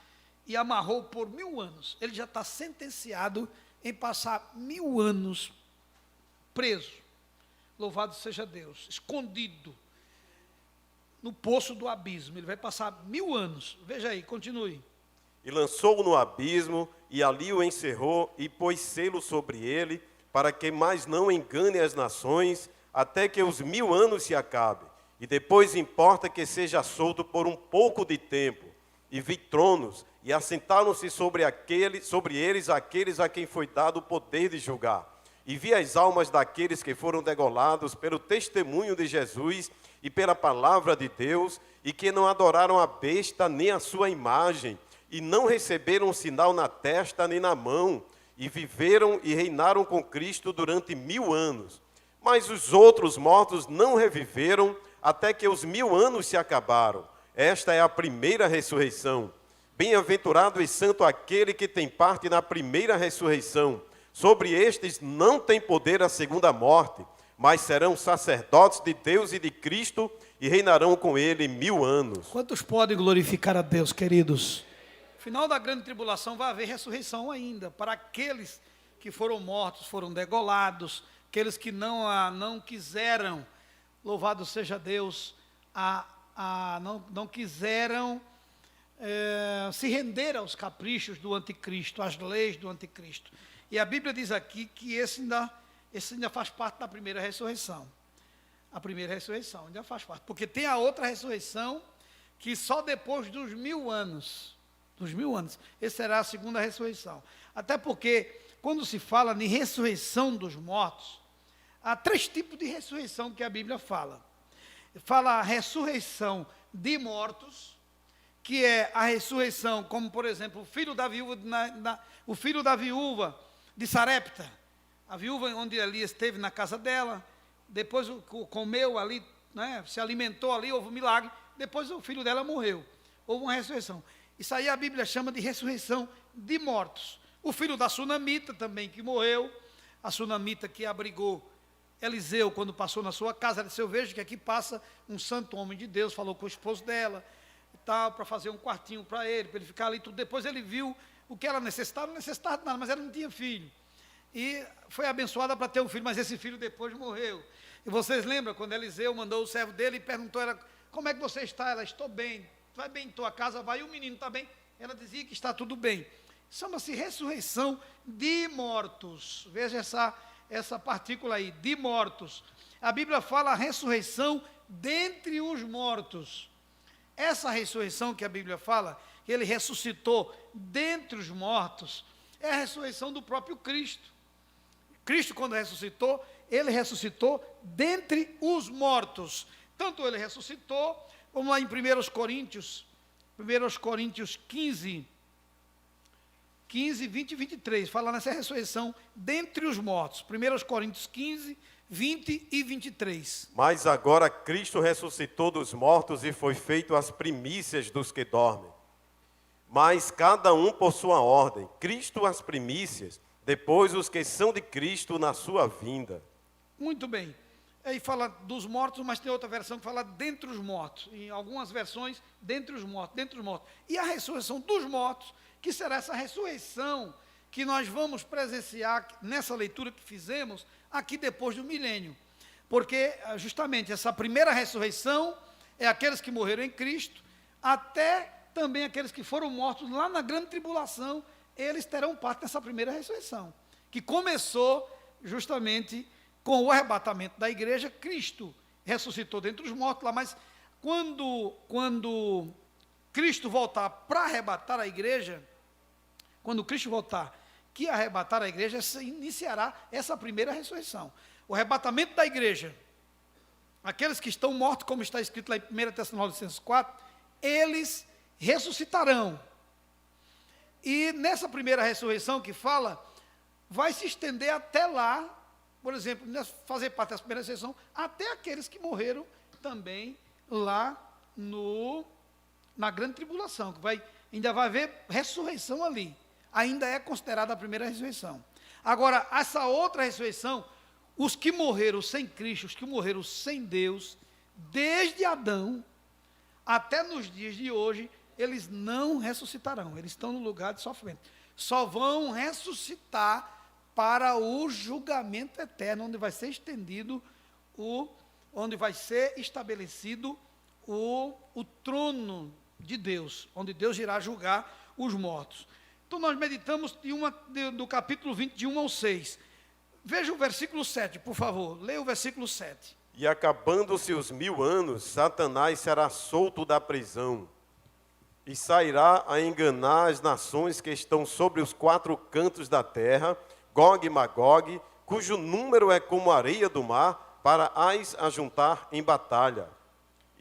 e amarrou por 1000 anos. Ele já está sentenciado em passar 1000 anos preso. Louvado seja Deus, escondido no poço do abismo. Ele vai passar 1000 anos. Veja aí, continue. E lançou-o no abismo, e ali o encerrou, e pôs selo sobre ele, para que mais não engane as nações, até que os 1000 anos se acabem. E depois importa que seja solto por um pouco de tempo. E vi tronos, e assentaram-se sobre eles aqueles a quem foi dado o poder de julgar. E vi as almas daqueles que foram degolados pelo testemunho de Jesus e pela palavra de Deus, e que não adoraram a besta nem a sua imagem, e não receberam um sinal na testa nem na mão, e viveram e reinaram com Cristo durante 1000 anos. Mas os outros mortos não reviveram, até que os 1000 anos se acabaram. Esta é a primeira ressurreição. Bem-aventurado e santo aquele que tem parte na primeira ressurreição. Sobre estes não tem poder a segunda morte, mas serão sacerdotes de Deus e de Cristo, e reinarão com ele 1000 anos. Quantos podem glorificar a Deus, queridos? No final da grande tribulação vai haver ressurreição ainda, para aqueles que foram mortos, foram degolados, aqueles que não quiseram, louvado seja Deus, não quiseram se render aos caprichos do anticristo, às leis do anticristo. E a Bíblia diz aqui que esse ainda faz parte da primeira ressurreição. A primeira ressurreição ainda faz parte, porque tem a outra ressurreição que só depois dos 1000 anos, essa será a segunda ressurreição. Até porque, quando se fala em ressurreição dos mortos, há 3 tipos de ressurreição que a Bíblia fala. Fala a ressurreição de mortos, que é a ressurreição, como por exemplo, o filho da viúva de Sarepta, a viúva onde Elias esteve na casa dela, depois comeu ali, né, se alimentou ali, houve um milagre, depois o filho dela morreu, houve uma ressurreição. Isso aí a Bíblia chama de ressurreição de mortos. O filho da Sunamita também que morreu, a Sunamita que abrigou Eliseu quando passou na sua casa, ela disse, eu vejo que aqui passa um santo homem de Deus, falou com o esposo dela, e tal, para fazer um quartinho para ele ficar ali tudo. Depois ele viu o que ela necessitava, não necessitava de nada, mas ela não tinha filho. E foi abençoada para ter um filho, mas esse filho depois morreu. E vocês lembram quando Eliseu mandou o servo dele e perguntou a ela, como é que você está? Ela, estou bem. Vai bem em tua casa, vai, e o menino está bem? Ela dizia que está tudo bem. Chama-se ressurreição de mortos. Veja essa partícula aí, de mortos. A Bíblia fala a ressurreição dentre os mortos. Essa ressurreição que a Bíblia fala, que ele ressuscitou dentre os mortos, é a ressurreição do próprio Cristo. Cristo, quando ressuscitou, ele ressuscitou dentre os mortos. Tanto ele ressuscitou, vamos lá em 1 Coríntios 15, 20 e 23, fala nessa ressurreição dentre os mortos. 1 Coríntios 15, 20 e 23. Mas agora Cristo ressuscitou dos mortos e foi feito as primícias dos que dormem. Mas cada um por sua ordem. Cristo as primícias, depois os que são de Cristo na sua vinda. Muito bem. Aí fala dos mortos, mas tem outra versão que fala dentre os mortos. Em algumas versões, dentre os mortos. E a ressurreição dos mortos, que será essa ressurreição que nós vamos presenciar nessa leitura que fizemos aqui depois do milênio. Porque justamente essa primeira ressurreição é aqueles que morreram em Cristo, até também aqueles que foram mortos lá na grande tribulação, eles terão parte dessa primeira ressurreição, que começou justamente com o arrebatamento da igreja. Cristo ressuscitou dentre os mortos lá, mas quando Cristo voltar para arrebatar a igreja, quando Cristo voltar, que arrebatar a igreja, iniciará essa primeira ressurreição. O arrebatamento da igreja, aqueles que estão mortos, como está escrito lá em 1 Tessalonicenses 4, eles ressuscitarão. E nessa primeira ressurreição que fala, vai se estender até lá, por exemplo, fazer parte dessa primeira ressurreição, até aqueles que morreram também lá na grande tribulação, que ainda vai haver ressurreição ali. Ainda é considerada a primeira ressurreição. Agora, essa outra ressurreição, os que morreram sem Cristo, os que morreram sem Deus, desde Adão até nos dias de hoje, eles não ressuscitarão, eles estão no lugar de sofrimento. Só vão ressuscitar para o julgamento eterno, onde vai ser estendido, onde vai ser estabelecido o trono de Deus, onde Deus irá julgar os mortos. Então nós meditamos do capítulo 20, de 1 ao 6. Veja o versículo 7, por favor, leia o versículo 7. E acabando-se os 1000 anos, Satanás será solto da prisão e sairá a enganar as nações que estão sobre os 4 cantos da terra, Gog e Magog, cujo número é como a areia do mar, para as ajuntar em batalha.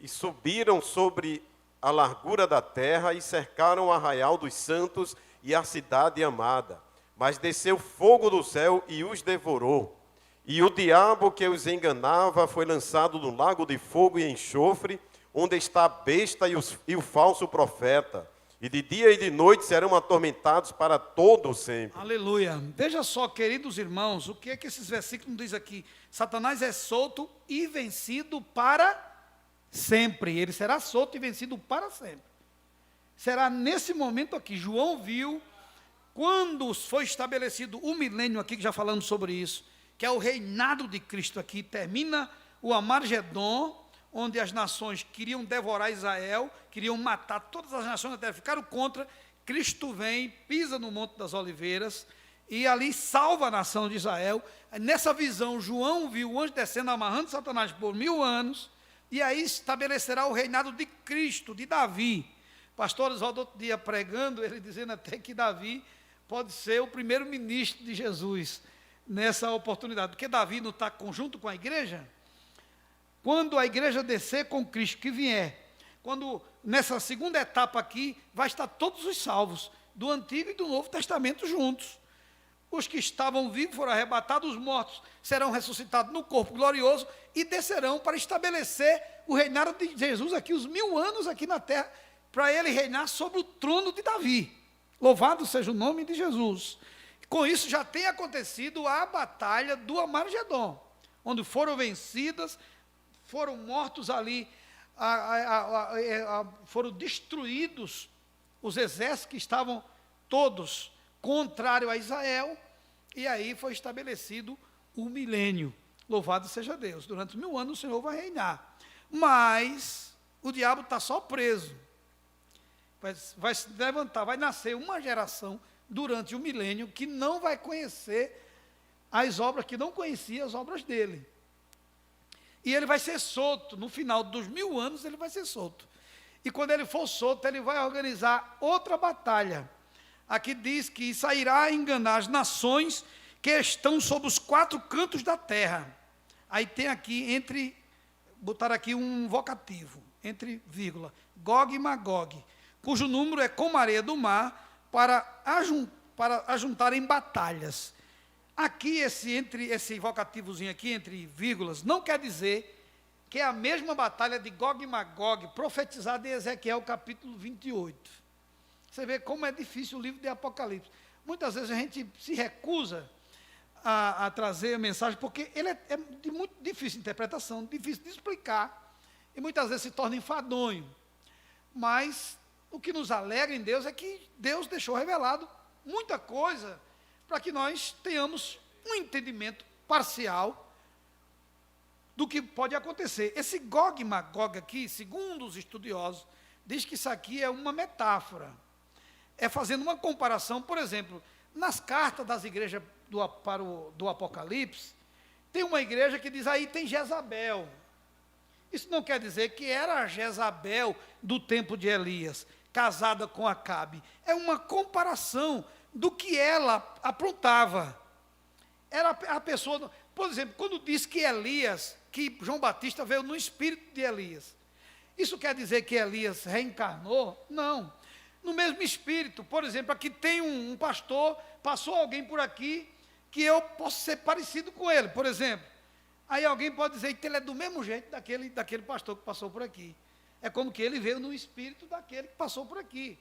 E subiram sobre a largura da terra e cercaram o arraial dos santos e a cidade amada. Mas desceu fogo do céu e os devorou. E o diabo que os enganava foi lançado no lago de fogo e enxofre, onde está a besta e o falso profeta. E de dia e de noite serão atormentados para todo sempre. Aleluia. Veja só, queridos irmãos, o que é que esses versículos dizem aqui? Satanás é solto e vencido para sempre. Ele será solto e vencido para sempre. Será nesse momento aqui. João viu, quando foi estabelecido o milênio aqui, que já falamos sobre isso, que é o reinado de Cristo aqui, termina o Amargedon, onde as nações queriam devorar Israel, queriam matar todas as nações da terra, ficaram contra. Cristo vem, pisa no Monte das Oliveiras, e ali salva a nação de Israel. Nessa visão, João viu o anjo descendo, amarrando Satanás por 1000 anos, e aí estabelecerá o reinado de Cristo, de Davi. Pastor Oswaldo, outro dia pregando, ele dizendo até que Davi pode ser o primeiro ministro de Jesus, nessa oportunidade, porque Davi não está conjunto com a igreja. Quando a igreja descer com Cristo, que vier, quando nessa segunda etapa aqui, vai estar todos os salvos, do Antigo e do Novo Testamento juntos. Os que estavam vivos foram arrebatados, os mortos serão ressuscitados no corpo glorioso e descerão para estabelecer o reinado de Jesus aqui, os 1000 anos aqui na terra, para ele reinar sobre o trono de Davi. Louvado seja o nome de Jesus. Com isso já tem acontecido a batalha do Amargedon, onde foram vencidas, foram mortos ali, foram destruídos os exércitos que estavam todos contrários a Israel, e aí foi estabelecido o milênio. Louvado seja Deus. Durante 1000 anos o Senhor vai reinar. Mas o diabo está só preso. Vai se levantar, vai nascer uma geração durante o milênio que não vai conhecer as obras, que não conhecia as obras dele. E ele vai ser solto, no final dos 1000 anos ele vai ser solto. E quando ele for solto, ele vai organizar outra batalha. Aqui diz que sairá a enganar as nações que estão sob os 4 cantos da terra. Aí tem aqui, botar aqui um vocativo, entre vírgula, Gog e Magog, cujo número é como a areia do mar, para ajuntarem batalhas. Aqui, esse vocativozinho aqui, entre vírgulas, não quer dizer que é a mesma batalha de Gog e Magog, profetizada em Ezequiel capítulo 28. Você vê como é difícil o livro de Apocalipse. Muitas vezes a gente se recusa a trazer a mensagem, porque ele é de muito difícil de interpretação, difícil de explicar, e muitas vezes se torna enfadonho. Mas o que nos alegra em Deus é que Deus deixou revelado muita coisa para que nós tenhamos um entendimento parcial do que pode acontecer. Esse Gog e Magog aqui, segundo os estudiosos, diz que isso aqui é uma metáfora. É fazendo uma comparação, por exemplo, nas cartas das igrejas do Apocalipse, tem uma igreja que diz aí tem Jezabel. Isso não quer dizer que era a Jezabel do tempo de Elias, casada com Acabe. É uma comparação do que ela aprontava. Era a pessoa, por exemplo, quando diz que Elias, que João Batista veio no espírito de Elias. Isso quer dizer que Elias reencarnou? Não. No mesmo espírito, por exemplo, aqui tem um pastor, passou alguém por aqui, que eu posso ser parecido com ele, por exemplo. Aí alguém pode dizer que ele é do mesmo jeito daquele pastor que passou por aqui. É como que ele veio no espírito daquele que passou por aqui.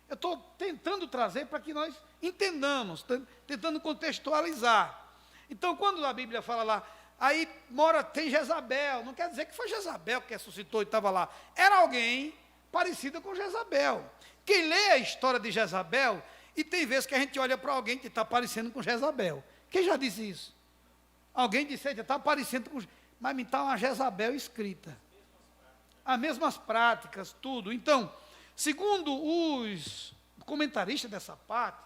Eu estou tentando trazer para que nós entendamos, tentando contextualizar. Então, quando a Bíblia fala lá, aí tem Jezabel, não quer dizer que foi Jezabel que ressuscitou e estava lá. Era alguém parecido com Jezabel. Quem lê a história de Jezabel, e tem vezes que a gente olha para alguém que está parecendo com Jezabel. Quem já disse isso? Alguém disse, está parecendo com... Mas me está uma Jezabel escrita. As mesmas práticas, tudo. Então, segundo os comentaristas dessa parte,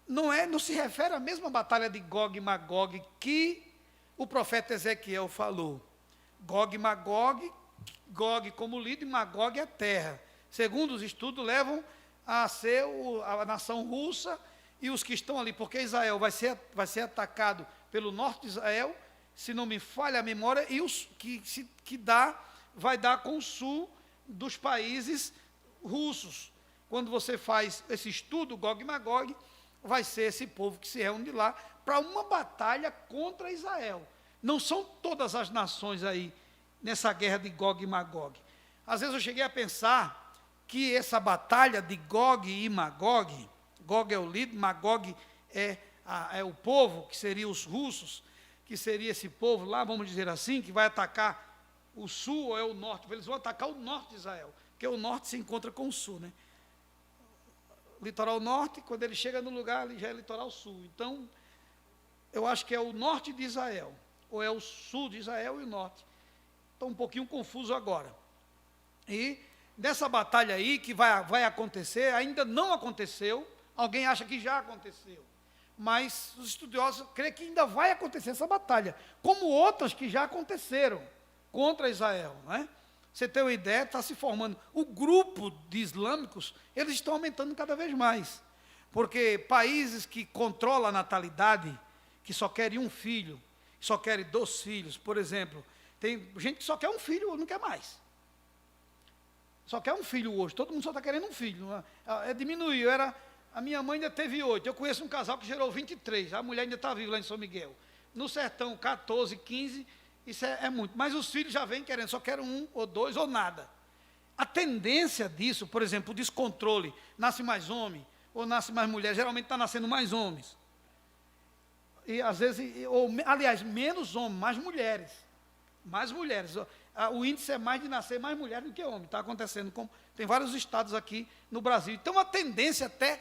não se refere à mesma batalha de Gog e Magog que o profeta Ezequiel falou. Gog e Magog, Gog como líder e Magog é terra. Segundo os estudos, levam a ser a nação russa e os que estão ali, porque Israel vai ser atacado pelo norte de Israel, se não me falha a memória, e os vai dar com o sul dos países russos. Quando você faz esse estudo, Gog e Magog, vai ser esse povo que se reúne lá para uma batalha contra Israel. Não são todas as nações aí nessa guerra de Gog e Magog. Às vezes eu cheguei a pensar que essa batalha de Gog e Magog, Gog é o líder, Magog é o povo, que seria os russos, que seria esse povo lá, vamos dizer assim, que vai atacar o sul ou é o norte, eles vão atacar o norte de Israel, porque o norte se encontra com o sul, né? Litoral norte, quando ele chega no lugar, ele já é litoral sul. Então, eu acho que é o norte de Israel, ou é o sul de Israel e o norte. Estou um pouquinho confuso agora. E nessa batalha aí que vai acontecer, ainda não aconteceu, alguém acha que já aconteceu, mas os estudiosos creem que ainda vai acontecer essa batalha, como outras que já aconteceram contra Israel, né? Você tem uma ideia, está se formando. O grupo de islâmicos, eles estão aumentando cada vez mais. Porque países que controlam a natalidade, que só querem um filho, só querem 2 filhos, por exemplo, tem gente que só quer um filho ou não quer mais. Só quer um filho hoje, todo mundo só está querendo um filho. Diminuiu, a minha mãe ainda teve 8, eu conheço um casal que gerou 23, a mulher ainda está viva lá em São Miguel. No sertão, 14, 15... Isso é muito. Mas os filhos já vêm querendo, só querem 1 ou 2 ou nada. A tendência disso, por exemplo, o descontrole, nasce mais homem ou nasce mais mulher, geralmente está nascendo mais homens. E às vezes, aliás, menos homens, mais mulheres. Mais mulheres. O índice é mais de nascer mais mulher do que homem. Está acontecendo, tem vários estados aqui no Brasil. Então, a tendência até,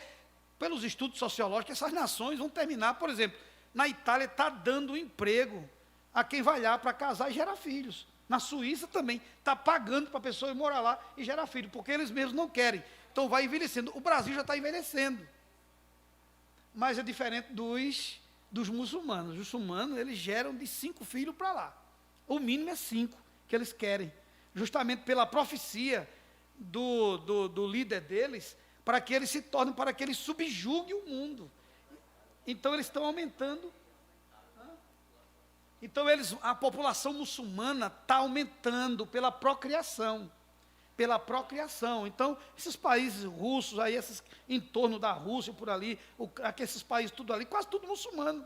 pelos estudos sociológicos, essas nações vão terminar, por exemplo, na Itália está dando emprego a quem vai lá para casar e gerar filhos. Na Suíça também está pagando para a pessoa ir morar lá e gerar filhos, porque eles mesmos não querem. Então vai envelhecendo. O Brasil já está envelhecendo. Mas é diferente dos muçulmanos. Os muçulmanos, eles geram de 5 filhos para lá. O mínimo é 5 que eles querem. Justamente pela profecia do líder deles, para que eles se tornem, para que eles subjuguem o mundo. Então eles estão aumentando. Então, a população muçulmana está aumentando pela procriação. Pela procriação. Então, esses países russos, aí, esses em torno da Rússia, por ali, esses países tudo ali, quase tudo muçulmano.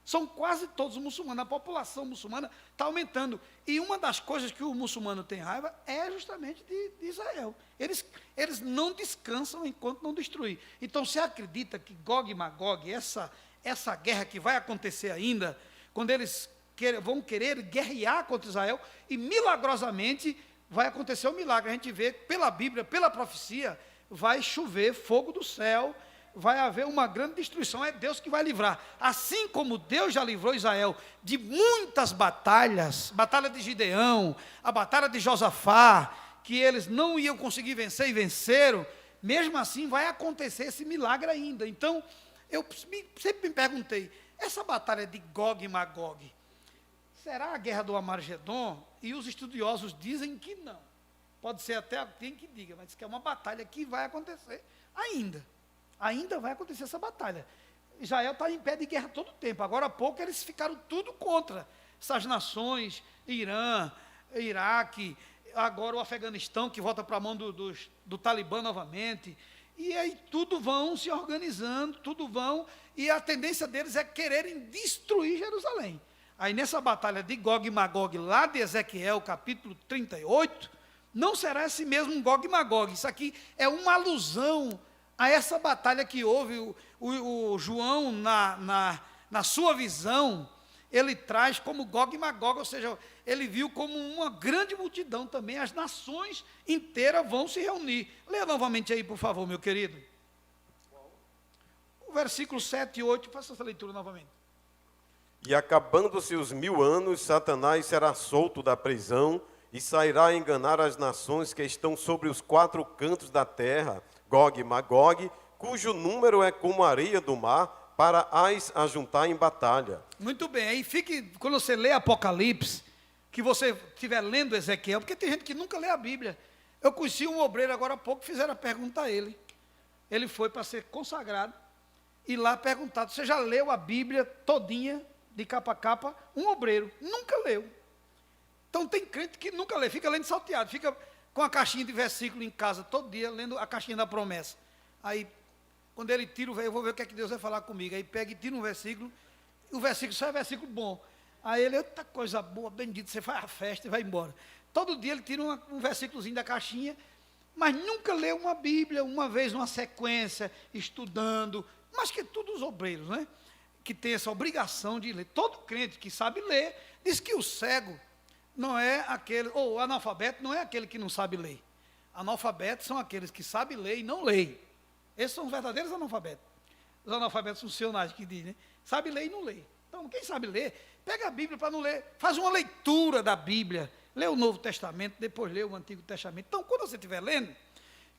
São quase todos muçulmanos. A população muçulmana está aumentando. E uma das coisas que o muçulmano tem raiva é justamente de Israel. Eles não descansam enquanto não destruir. Então, você acredita que Gog e Magog, essa guerra que vai acontecer ainda, quando eles vão querer guerrear contra Israel, e milagrosamente vai acontecer um milagre. A gente vê pela Bíblia, pela profecia, vai chover fogo do céu, vai haver uma grande destruição, é Deus que vai livrar. Assim como Deus já livrou Israel de muitas batalhas, batalha de Gideão, a batalha de Josafá, que eles não iam conseguir vencer e venceram, mesmo assim vai acontecer esse milagre ainda. Então, eu sempre me perguntei, essa batalha de Gog e Magog, será a guerra do Armagedon? E os estudiosos dizem que não. Pode ser até alguém que diga, mas que é uma batalha que vai acontecer ainda. Ainda vai acontecer essa batalha. Israel está em pé de guerra todo o tempo. Agora há pouco eles ficaram tudo contra essas nações, Irã, Iraque, agora o Afeganistão, que volta para a mão do Talibã novamente. E aí tudo vão se organizando, e a tendência deles é quererem destruir Jerusalém. Aí nessa batalha de Gog e Magog, lá de Ezequiel, capítulo 38, não será esse mesmo Gog e Magog. Isso aqui é uma alusão a essa batalha que houve. O João, na sua visão, ele traz como Gog e Magog, ou seja, ele viu como uma grande multidão também, as nações inteiras vão se reunir. Leia novamente aí, por favor, meu querido. O versículo 7 e 8, faça essa leitura novamente. E acabando-se os 1000 anos, Satanás será solto da prisão e sairá a enganar as nações que estão sobre os 4 cantos da terra, Gog e Magog, cujo número é como a areia do mar, para as ajuntar em batalha. Muito bem, aí quando você lê Apocalipse, que você estiver lendo Ezequiel, porque tem gente que nunca lê a Bíblia. Eu conheci um obreiro agora há pouco, fizeram a pergunta a ele. Ele foi para ser consagrado, e lá perguntado, você já leu a Bíblia todinha, de capa a capa? Um obreiro, nunca leu. Então tem crente que nunca lê, fica lendo salteado, fica com a caixinha de versículo em casa, todo dia, lendo a caixinha da promessa. Aí, quando ele tira eu vou ver o que é que Deus vai falar comigo. Aí pega e tira um versículo, e o versículo só é versículo bom. Aí ele, eita coisa boa, bendito, você faz a festa e vai embora. Todo dia ele tira um versículozinho da caixinha, mas nunca leu uma Bíblia, uma vez numa sequência, estudando, mas que todos os obreiros, né? Que tem essa obrigação de ler. Todo crente que sabe ler, diz que o cego não é aquele, ou analfabeto não é aquele que não sabe ler. Analfabetos são aqueles que sabem ler e não leem. Esses são os verdadeiros analfabetos. Os analfabetos funcionais que dizem, né? Sabe ler e não lê. Então, quem sabe ler, pega a Bíblia para não ler, faz uma leitura da Bíblia, lê o Novo Testamento, depois lê o Antigo Testamento. Então, quando você estiver lendo,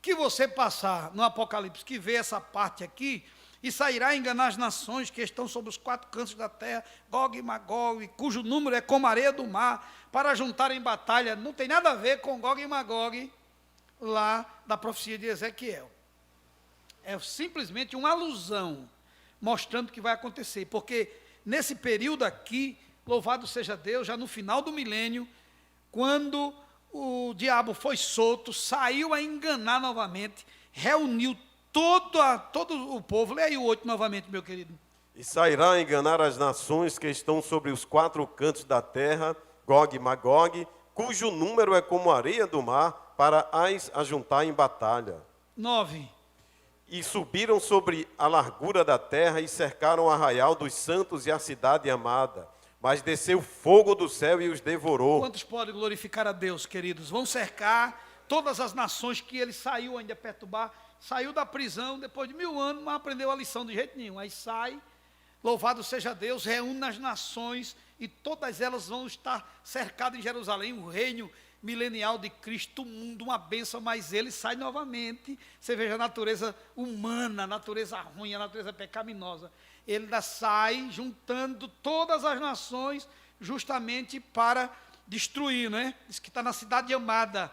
que você passar no Apocalipse, que vê essa parte aqui, e sairá a enganar as nações que estão sobre os 4 cantos da terra, Gog e Magog, cujo número é como a areia do mar, para juntar em batalha. Não tem nada a ver com Gog e Magog, lá da profecia de Ezequiel. É simplesmente uma alusão, mostrando o que vai acontecer, porque nesse período aqui, louvado seja Deus, já no final do milênio, quando o diabo foi solto, saiu a enganar novamente, reuniu todo o povo. Leia aí o 8 novamente, meu querido. E sairá a enganar as nações que estão sobre os 4 cantos da terra, Gog e Magog, cujo número é como a areia do mar, para as ajuntar em batalha. 9. E subiram sobre a largura da terra e cercaram o arraial dos santos e a cidade amada. Mas desceu fogo do céu e os devorou. Quantos podem glorificar a Deus, queridos? Vão cercar todas as nações que ele saiu ainda a perturbar. Saiu da prisão depois de 1000 anos, não aprendeu a lição de jeito nenhum. Aí sai, louvado seja Deus, reúne as nações e todas elas vão estar cercadas em Jerusalém, o reino milenial de Cristo, o mundo, uma bênção, mas ele sai novamente. Você veja a natureza humana, a natureza ruim, a natureza pecaminosa. Ele ainda sai juntando todas as nações justamente para destruir, né? Diz que está na cidade amada.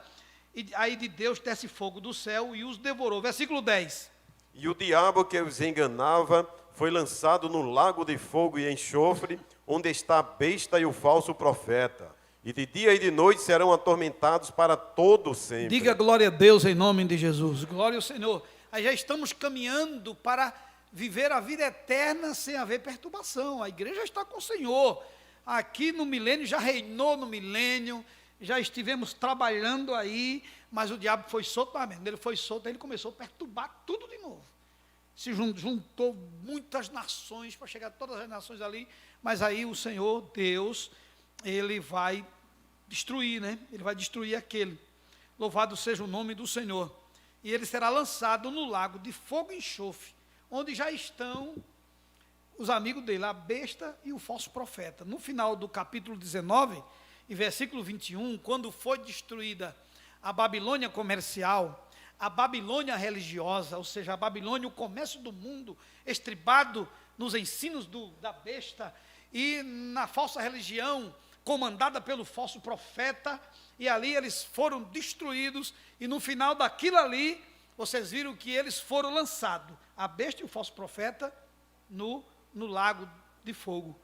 E aí de Deus desce fogo do céu e os devorou. Versículo 10. E o diabo que os enganava foi lançado no lago de fogo e enxofre, onde está a besta e o falso profeta. E de dia e de noite serão atormentados para todo sempre. Diga glória a Deus em nome de Jesus. Glória ao Senhor. Aí já estamos caminhando para viver a vida eterna sem haver perturbação. A igreja está com o Senhor. Aqui no milênio, já reinou no milênio, já estivemos trabalhando aí, mas o diabo foi solto. Quando ele foi solto, ele começou a perturbar tudo de novo. Se juntou muitas nações, para chegar a todas as nações ali, mas aí o Senhor, Deus, ele vai destruir, né? Ele vai destruir aquele. Louvado seja o nome do Senhor. E ele será lançado no lago de fogo e enxofre, onde já estão os amigos dele, a besta e o falso profeta. No final do capítulo 19, e versículo 21, quando foi destruída a Babilônia comercial, a Babilônia religiosa, ou seja, a Babilônia, o comércio do mundo, estribado nos ensinos da besta e na falsa religião, comandada pelo falso profeta, e ali eles foram destruídos, e no final daquilo ali, vocês viram que eles foram lançados, a besta e o falso profeta, no lago de fogo.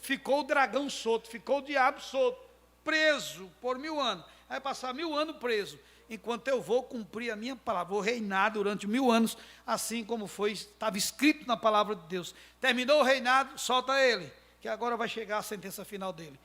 Ficou o dragão solto, ficou o diabo solto, preso por 1000 anos. Vai passar 1000 anos preso, enquanto eu vou cumprir a minha palavra, vou reinar durante 1000 anos, assim como estava escrito na palavra de Deus. Terminou o reinado, solta ele, que agora vai chegar a sentença final dele.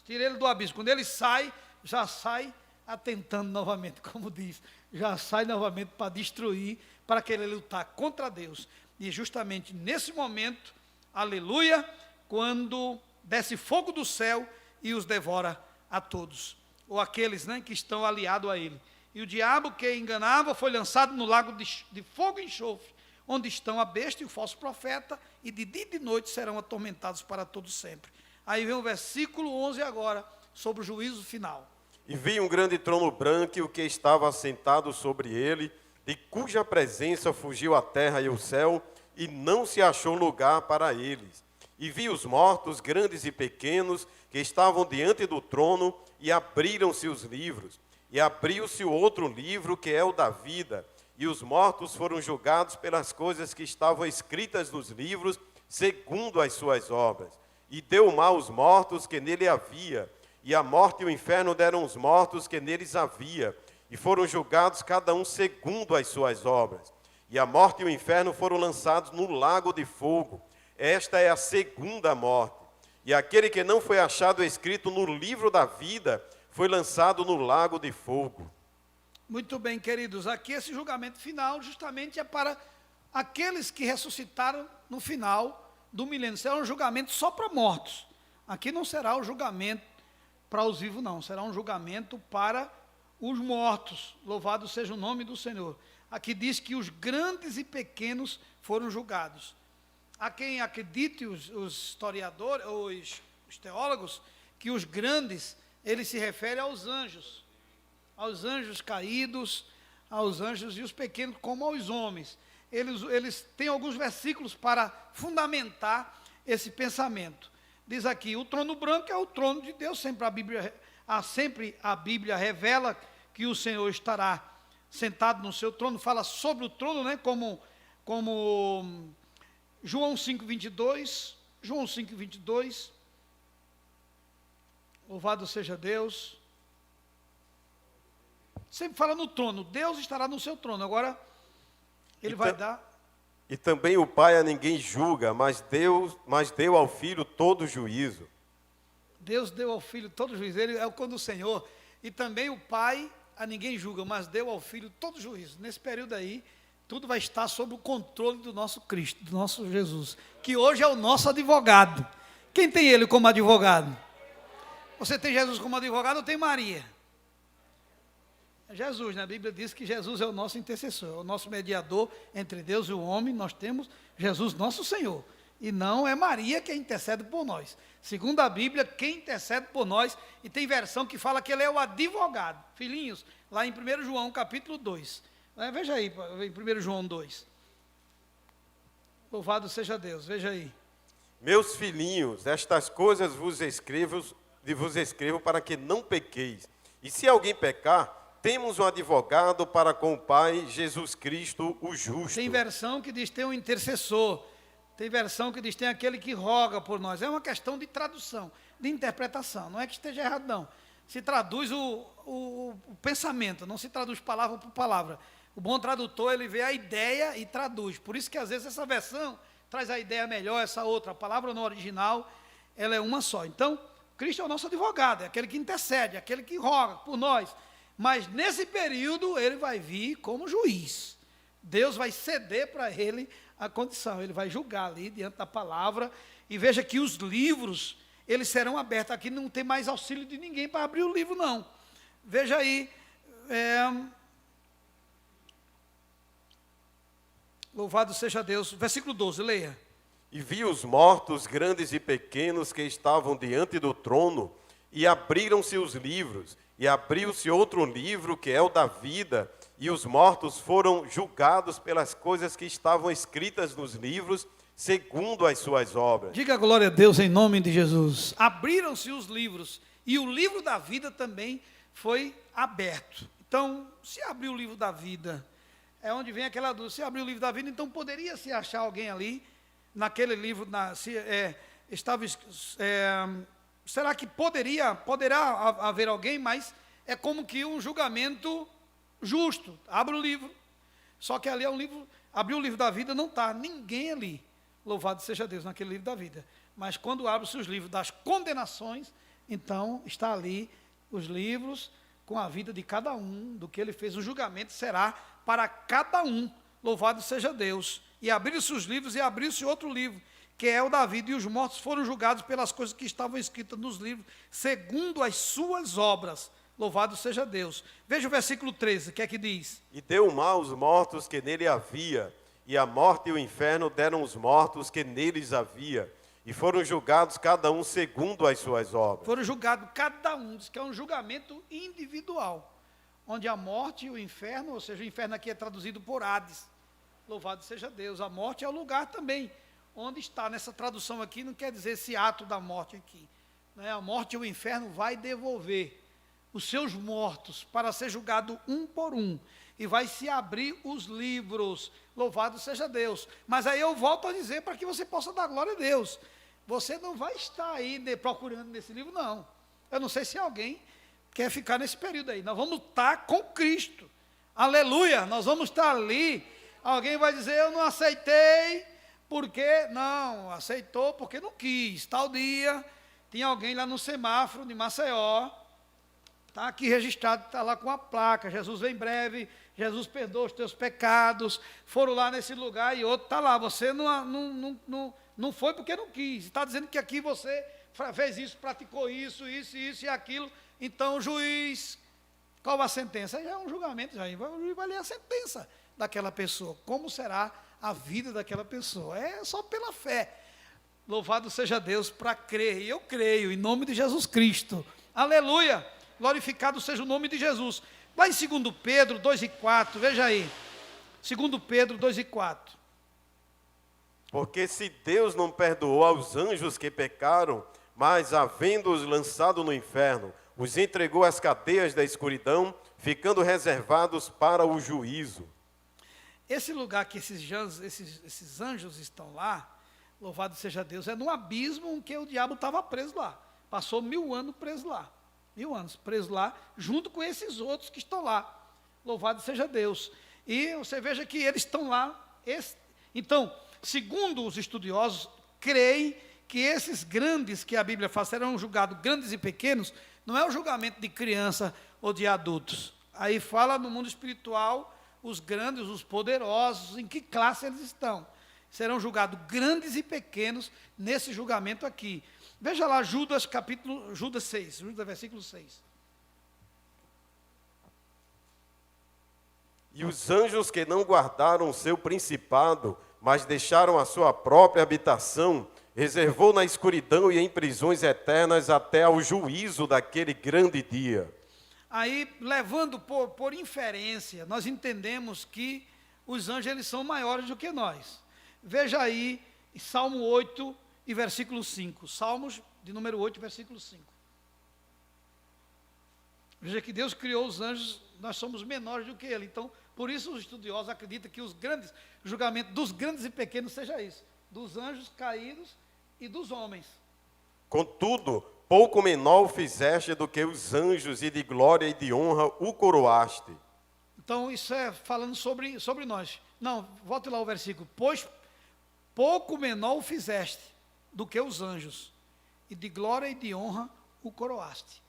Tira ele do abismo. Quando ele sai, já sai atentando novamente, como diz, já sai novamente para destruir, para querer lutar contra Deus. E justamente nesse momento, aleluia, quando desce fogo do céu e os devora a todos, ou aqueles, né, que estão aliados a ele. E o diabo que enganava foi lançado no lago de fogo e enxofre, onde estão a besta e o falso profeta, e de dia e de noite serão atormentados para todo sempre. Aí vem o versículo 11 agora, sobre o juízo final. E vi um grande trono branco e o que estava assentado sobre ele, de cuja presença fugiu a terra e o céu, e não se achou lugar para eles. E vi os mortos, grandes e pequenos, que estavam diante do trono, e abriram-se os livros. E abriu-se o outro livro, que é o da vida. E os mortos foram julgados pelas coisas que estavam escritas nos livros, segundo as suas obras. E deu o mal aos mortos que nele havia. E a morte e o inferno deram os mortos que neles havia. E foram julgados cada um segundo as suas obras. E a morte e o inferno foram lançados no lago de fogo. Esta é a segunda morte. E aquele que não foi achado escrito no livro da vida foi lançado no lago de fogo. Muito bem, queridos. Aqui esse julgamento final justamente é para aqueles que ressuscitaram no final do milênio. Será um julgamento só para mortos. Aqui não será o julgamento para os vivos não, será um julgamento para os mortos. Louvado seja o nome do Senhor. Aqui diz que os grandes e pequenos foram julgados. Há quem acredite, os historiadores, os teólogos, que os grandes, ele se refere aos anjos caídos, aos anjos, e os pequenos como aos homens. Eles têm alguns versículos para fundamentar esse pensamento. Diz aqui, o trono branco é o trono de Deus, sempre a Bíblia revela que o Senhor estará sentado no seu trono, fala sobre o trono, né, como João 5:22, louvado seja Deus, sempre fala no trono, Deus estará no seu trono. Agora, ele vai dar... E também o Pai a ninguém julga, mas deu ao Filho todo juízo. Deus deu ao Filho todo juízo, ele é o quando o Senhor, e também o Pai a ninguém julga, mas deu ao Filho todo juízo. Nesse período aí, tudo vai estar sob o controle do nosso Cristo, do nosso Jesus, que hoje é o nosso advogado. Quem tem ele como advogado? Você tem Jesus como advogado ou tem Maria? É Jesus, né? A Bíblia diz que Jesus é o nosso intercessor, é o nosso mediador entre Deus e o homem. Nós temos Jesus, nosso Senhor. E não é Maria que intercede por nós. Segundo a Bíblia, quem intercede por nós, e tem versão que fala que ele é o advogado. Filhinhos, lá em 1 João, capítulo 2. Veja aí, em 1 João 2. Louvado seja Deus, veja aí. Meus filhinhos, estas coisas vos escrevo para que não pequeis. E se alguém pecar, temos um advogado para com o Pai, Jesus Cristo, o justo. Tem versão que diz tem um intercessor. Tem versão que diz tem aquele que roga por nós. É uma questão de tradução, de interpretação. Não é que esteja errado, não. Se traduz o pensamento, não se traduz palavra por palavra. O bom tradutor, ele vê a ideia e traduz. Por isso que às vezes essa versão traz a ideia melhor, essa outra. A palavra no original, ela é uma só. Então, Cristo é o nosso advogado, é aquele que intercede, é aquele que roga por nós. Mas nesse período, ele vai vir como juiz. Deus vai ceder para ele a condição. Ele vai julgar ali diante da palavra. E veja que os livros, eles serão abertos. Aqui não tem mais auxílio de ninguém para abrir o livro, não. Veja aí. Louvado seja Deus. Versículo 12, leia. E vi os mortos, grandes e pequenos, que estavam diante do trono, e abriram-se os livros. E abriu-se outro livro, que é o da vida, e os mortos foram julgados pelas coisas que estavam escritas nos livros, segundo as suas obras. Diga glória a Deus em nome de Jesus. Abriram-se os livros, e o livro da vida também foi aberto. Então, se abriu o livro da vida, é onde vem aquela dúvida. Se abriu o livro da vida, então poderia se achar alguém ali, naquele livro, será que poderá haver alguém, mas é como que um julgamento justo. Abre o livro, só que ali é um livro, abriu o livro da vida, não está ninguém ali, louvado seja Deus, naquele livro da vida. Mas quando abre-se os livros das condenações, então está ali os livros com a vida de cada um, do que ele fez. O julgamento será para cada um, louvado seja Deus. E abriram-se os livros, e abriu-se outro livro, que é o da vida, e os mortos foram julgados pelas coisas que estavam escritas nos livros, segundo as suas obras. Louvado seja Deus. Veja o versículo 13, o que é que diz? E deu mal os mortos que nele havia, e a morte e o inferno deram os mortos que neles havia, e foram julgados cada um segundo as suas obras. Foram julgados cada um, diz que é um julgamento individual, onde a morte e o inferno, ou seja, o inferno aqui é traduzido por Hades. Louvado seja Deus. A morte é o lugar também onde está, nessa tradução aqui, não quer dizer esse ato da morte aqui. A morte e o inferno vai devolver os seus mortos para ser julgado um por um. E vai se abrir os livros. Louvado seja Deus. Mas aí eu volto a dizer para que você possa dar glória a Deus. Você não vai estar aí procurando nesse livro, não. Eu não sei se alguém quer ficar nesse período aí. Nós vamos estar com Cristo. Aleluia! Nós vamos estar ali. Alguém vai dizer, eu não aceitei, porque não, aceitou porque não quis. Tal dia, tinha alguém lá no semáforo de Maceió, está aqui registrado, está lá com a placa, Jesus vem breve, Jesus perdoa os teus pecados, foram lá nesse lugar e outro está lá, você não foi porque não quis, está dizendo que aqui você fez isso, praticou isso e aquilo. Então o juiz, qual a sentença? Aí já é um julgamento, o juiz vai ler a sentença daquela pessoa. Como será a vida daquela pessoa? É só pela fé. Louvado seja Deus para crer. E eu creio, em nome de Jesus Cristo. Aleluia! Glorificado seja o nome de Jesus. Lá em 2 Pedro 2:4, veja aí. 2 Pedro 2:4. Porque se Deus não perdoou aos anjos que pecaram, mas havendo-os lançado no inferno, os entregou às cadeias da escuridão, ficando reservados para o juízo. Esse lugar que esses anjos estão lá, louvado seja Deus, é num abismo em que o diabo estava preso lá. Passou 1000 anos preso lá. 1000 anos preso lá, junto com esses outros que estão lá. Louvado seja Deus. E você veja que eles estão lá. Então, segundo os estudiosos, creem que esses grandes que a Bíblia fala serão julgados grandes e pequenos, não é o julgamento de criança ou de adultos. Aí fala no mundo espiritual, os grandes, os poderosos, em que classe eles estão. Serão julgados grandes e pequenos nesse julgamento aqui. Veja lá Judas 6, Judas versículo 6. E os anjos que não guardaram o seu principado, mas deixaram a sua própria habitação, reservou na escuridão e em prisões eternas até ao juízo daquele grande dia. Aí, levando por inferência, nós entendemos que os anjos eles são maiores do que nós. Veja aí, Salmo 8 e versículo 5. Salmos de número 8, versículo 5. Veja que Deus criou os anjos, nós somos menores do que ele. Então, por isso os estudiosos acreditam que os grandes julgamentos dos grandes e pequenos seja isso, dos anjos caídos e dos homens. Contudo, pouco menor o fizeste do que os anjos, e de glória e de honra o coroaste. Então, isso é falando sobre nós. Não, volte lá o versículo. Pois pouco menor o fizeste do que os anjos, e de glória e de honra o coroaste.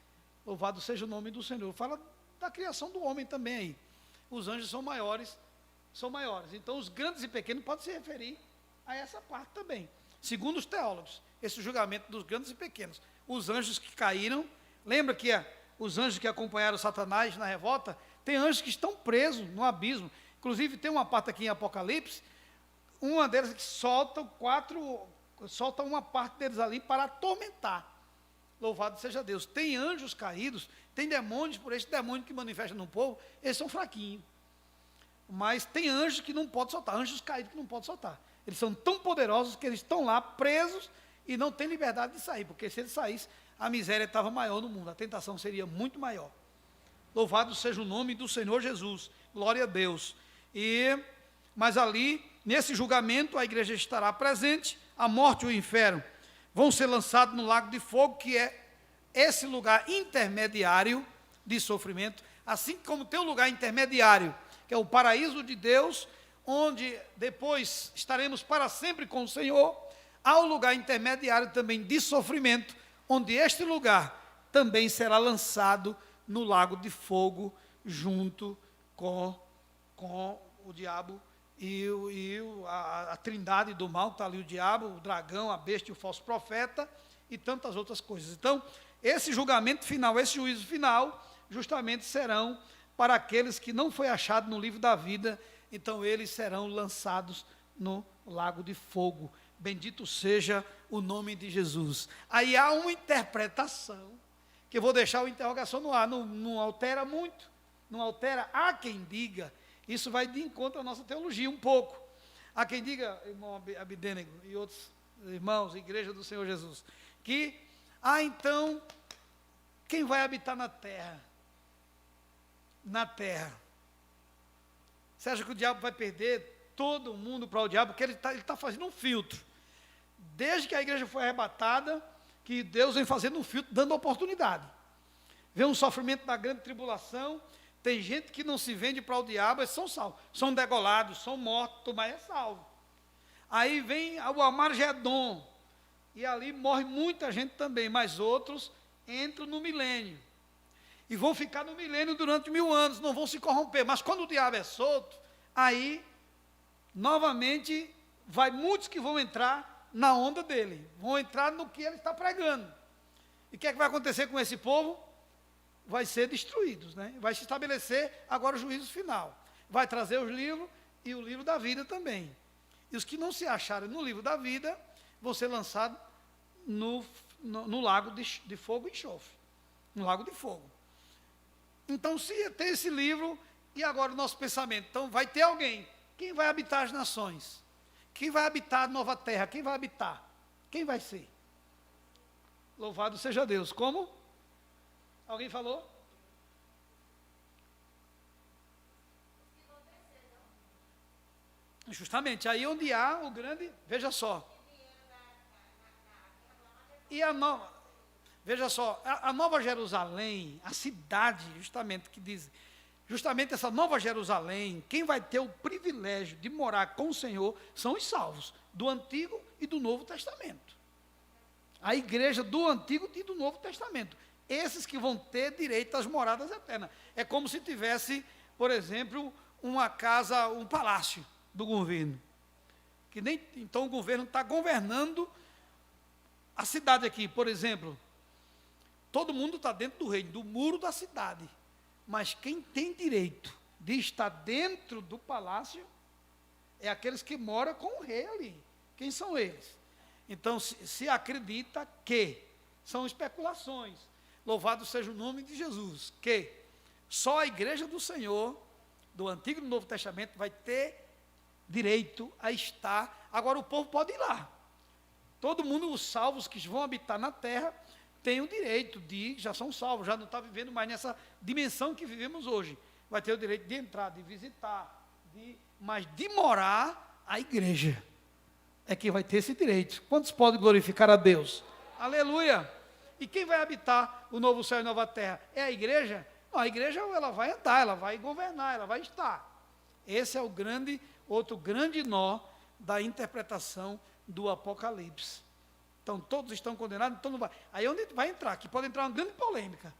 Louvado seja o nome do Senhor. Fala da criação do homem também aí. Os anjos são maiores. Então, os grandes e pequenos podem se referir a essa parte também. Segundo os teólogos, esse julgamento dos grandes e pequenos. Os anjos que caíram, lembra que os anjos que acompanharam Satanás na revolta, tem anjos que estão presos no abismo. Inclusive, tem uma parte aqui em Apocalipse, uma deles que solta uma parte deles ali para atormentar. Louvado seja Deus. Tem anjos caídos, tem demônios, por esse demônio que manifesta no povo, eles são fraquinhos. Mas tem anjos que não podem soltar, anjos caídos que não podem soltar. Eles são tão poderosos que eles estão lá presos e não têm liberdade de sair, porque se eles saíssem, a miséria estava maior no mundo, a tentação seria muito maior. Louvado seja o nome do Senhor Jesus, glória a Deus. Mas ali, nesse julgamento, a igreja estará presente, a morte e o inferno vão ser lançados no lago de fogo, que é esse lugar intermediário de sofrimento, assim como tem um lugar intermediário, que é o paraíso de Deus, onde depois estaremos para sempre com o Senhor. Há um lugar intermediário também de sofrimento, onde este lugar também será lançado no lago de fogo, junto com o diabo e a trindade do mal. Está ali o diabo, o dragão, a besta e o falso profeta, e tantas outras coisas. Então, esse julgamento final, esse juízo final, justamente serão para aqueles que não foi achado no livro da vida. Então, eles serão lançados no lago de fogo. Bendito seja o nome de Jesus. Aí há uma interpretação, que eu vou deixar a interrogação no ar, não altera muito, não altera. Há quem diga, isso vai de encontro à nossa teologia um pouco. Há quem diga, irmão Abidênego e outros irmãos, igreja do Senhor Jesus, que, então, quem vai habitar na terra? Na terra. Você acha que o diabo vai perder todo mundo para o diabo? Porque ele está fazendo um filtro. Desde que a igreja foi arrebatada, que Deus vem fazendo um filtro, dando oportunidade. Vê um sofrimento da grande tribulação, tem gente que não se vende para o diabo, eles são salvos. São degolados, são mortos, mas é salvo. Aí vem o Amargedon, e ali morre muita gente também, mas outros entram no milênio. E vão ficar no milênio durante 1000 anos, não vão se corromper. Mas quando o diabo é solto, aí, novamente, vai muitos que vão entrar na onda dele, vão entrar no que ele está pregando. E o que é que vai acontecer com esse povo? Vai ser destruídos, né? Vai se estabelecer agora o juízo final. Vai trazer os livros e o livro da vida também. E os que não se acharem no livro da vida vão ser lançados no lago de fogo e enxofre. No lago de fogo. Então, se tem esse livro, e agora o nosso pensamento, então vai ter alguém. Quem vai habitar as nações? Quem vai habitar a nova terra? Quem vai habitar? Quem vai ser? Louvado seja Deus. Como? Alguém falou? Justamente, aí onde há o grande, veja só. E a nova, veja só, a Nova Jerusalém, a cidade, justamente, que diz, justamente essa Nova Jerusalém, quem vai ter o privilégio de morar com o Senhor são os salvos, do Antigo e do Novo Testamento. A igreja do Antigo e do Novo Testamento. Esses que vão ter direito às moradas eternas. É como se tivesse, por exemplo, uma casa, um palácio do governo. Então o governo está governando a cidade aqui, por exemplo. Todo mundo está dentro do reino, do muro da cidade. Mas quem tem direito de estar dentro do palácio é aqueles que moram com o rei ali. Quem são eles? Então se acredita que, são especulações, louvado seja o nome de Jesus, que só a igreja do Senhor, do Antigo e do Novo Testamento, vai ter direito a estar. Agora o povo pode ir lá. Todo mundo, os salvos que vão habitar na terra, têm o direito de, já são salvos, já não está vivendo mais nessa dimensão que vivemos hoje. Vai ter o direito de entrar, de visitar, mas de morar, a igreja é que vai ter esse direito. Quantos podem glorificar a Deus? Aleluia! E quem vai habitar o novo céu e nova terra? É a igreja? Não, a igreja ela vai andar, ela vai governar, ela vai estar. Esse é o outro grande nó da interpretação do Apocalipse. Então, todos estão condenados, então não vai. Aí onde vai entrar? Que pode entrar uma grande polêmica.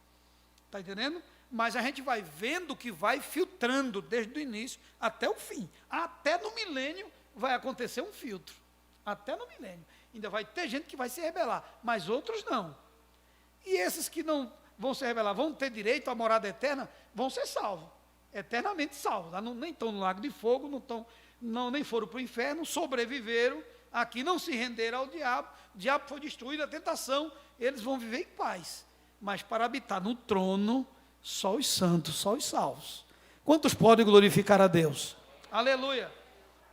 Está entendendo? Mas a gente vai vendo que vai filtrando desde o início até o fim. Até no milênio vai acontecer um filtro. Até no milênio. Ainda vai ter gente que vai se rebelar, mas outros não. E esses que não vão se rebelar, vão ter direito à morada eterna, vão ser salvos. Eternamente salvos. Nem estão no lago de fogo, nem foram para o inferno, sobreviveram. Aqui não se renderam ao diabo, o diabo foi destruído, a tentação, eles vão viver em paz. Mas para habitar no trono, só os santos, só os salvos. Quantos podem glorificar a Deus? Aleluia.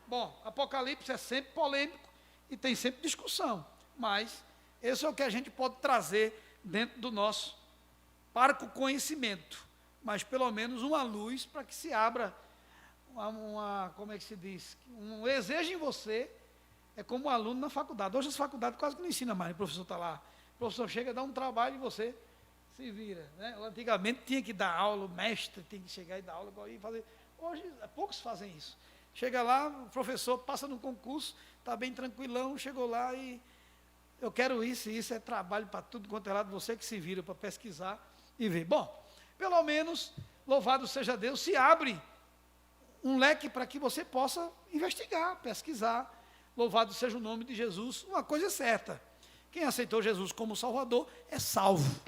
Bom, Apocalipse é sempre polêmico e tem sempre discussão, mas esse é o que a gente pode trazer dentro do nosso parco conhecimento, mas pelo menos uma luz para que se abra como é que se diz? Um desejo em você. É como um aluno na faculdade. Hoje as faculdades quase que não ensinam mais, o professor está lá. O professor chega, dá um trabalho e você se vira. Né? Antigamente tinha que dar aula, o mestre tinha que chegar e dar aula. E fazer. Hoje poucos fazem isso. Chega lá, o professor passa no concurso, está bem tranquilão, chegou lá e eu quero isso, e isso é trabalho para tudo quanto é lado, você que se vira para pesquisar e ver. Bom, pelo menos, louvado seja Deus, se abre um leque para que você possa investigar, pesquisar. Louvado seja o nome de Jesus. Uma coisa é certa, quem aceitou Jesus como Salvador é salvo.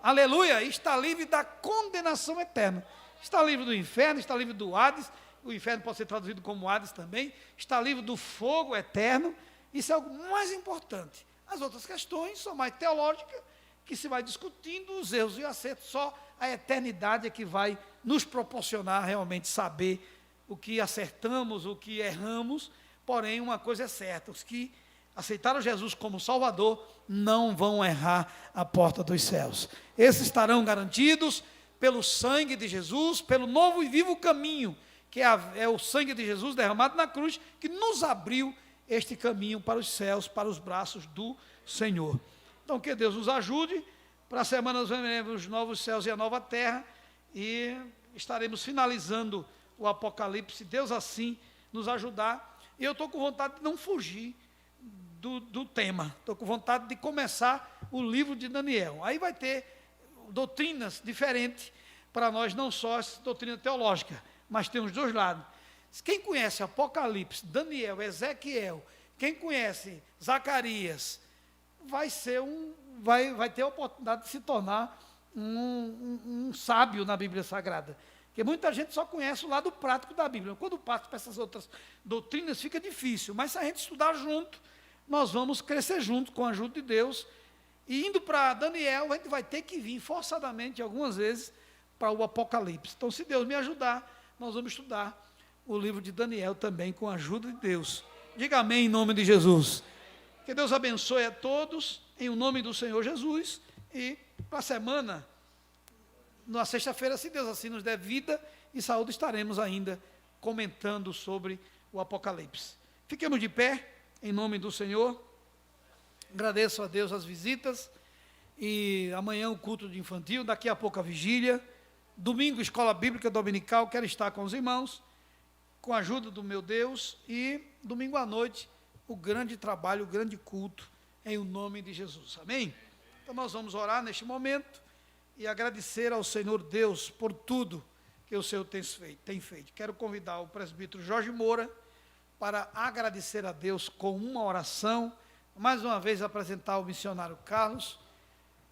Aleluia, está livre da condenação eterna. Está livre do inferno, está livre do Hades, o inferno pode ser traduzido como Hades também, está livre do fogo eterno, isso é algo mais importante. As outras questões são mais teológicas, que se vai discutindo os erros e acertos, só a eternidade é que vai nos proporcionar realmente saber o que acertamos, o que erramos. Porém, uma coisa é certa, os que aceitaram Jesus como Salvador não vão errar a porta dos céus. Esses estarão garantidos pelo sangue de Jesus, pelo novo e vivo caminho, que é o sangue de Jesus derramado na cruz, que nos abriu este caminho para os céus, para os braços do Senhor. Então, que Deus nos ajude. Para a semana nós veremos os novos céus e a nova terra, e estaremos finalizando o Apocalipse, Deus assim nos ajudar. E eu estou com vontade de não fugir do tema. Estou com vontade de começar o livro de Daniel. Aí vai ter doutrinas diferentes para nós, não só essa doutrina teológica, mas tem os dois lados. Quem conhece Apocalipse, Daniel, Ezequiel, Quem conhece Zacarias vai ter a oportunidade de se tornar um sábio na Bíblia Sagrada. Porque muita gente só conhece o lado prático da Bíblia. Quando passa para essas outras doutrinas fica difícil. Mas se a gente estudar junto, nós vamos crescer junto com a ajuda de Deus. E indo para Daniel, a gente vai ter que vir forçadamente algumas vezes para o Apocalipse. Então, se Deus me ajudar, nós vamos estudar o livro de Daniel também com a ajuda de Deus. Diga amém em nome de Jesus. Que Deus abençoe a todos, em o nome do Senhor Jesus. E para a semana, na sexta-feira, se Deus assim nos der vida e saúde, estaremos ainda comentando sobre o Apocalipse. Fiquemos de pé, em nome do Senhor. Agradeço a Deus as visitas. E amanhã o culto de infantil, daqui a pouco a vigília. Domingo, escola bíblica dominical, quero estar com os irmãos, com a ajuda do meu Deus. E domingo à noite, o grande trabalho, o grande culto, em o nome de Jesus. Amém? Então nós vamos orar neste momento e agradecer ao Senhor Deus por tudo que o Senhor tem feito. Quero convidar o presbítero Jorge Moura para agradecer a Deus com uma oração, mais uma vez apresentar o missionário Carlos,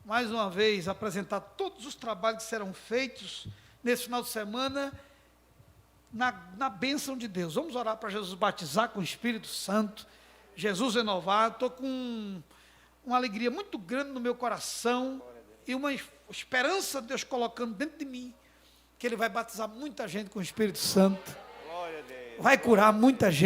mais uma vez apresentar todos os trabalhos que serão feitos nesse final de semana, na bênção de Deus. Vamos orar para Jesus batizar com o Espírito Santo, Jesus renovar. Estou com uma alegria muito grande no meu coração e uma esperança de Deus colocando dentro de mim, que Ele vai batizar muita gente com o Espírito Santo, vai curar muita gente.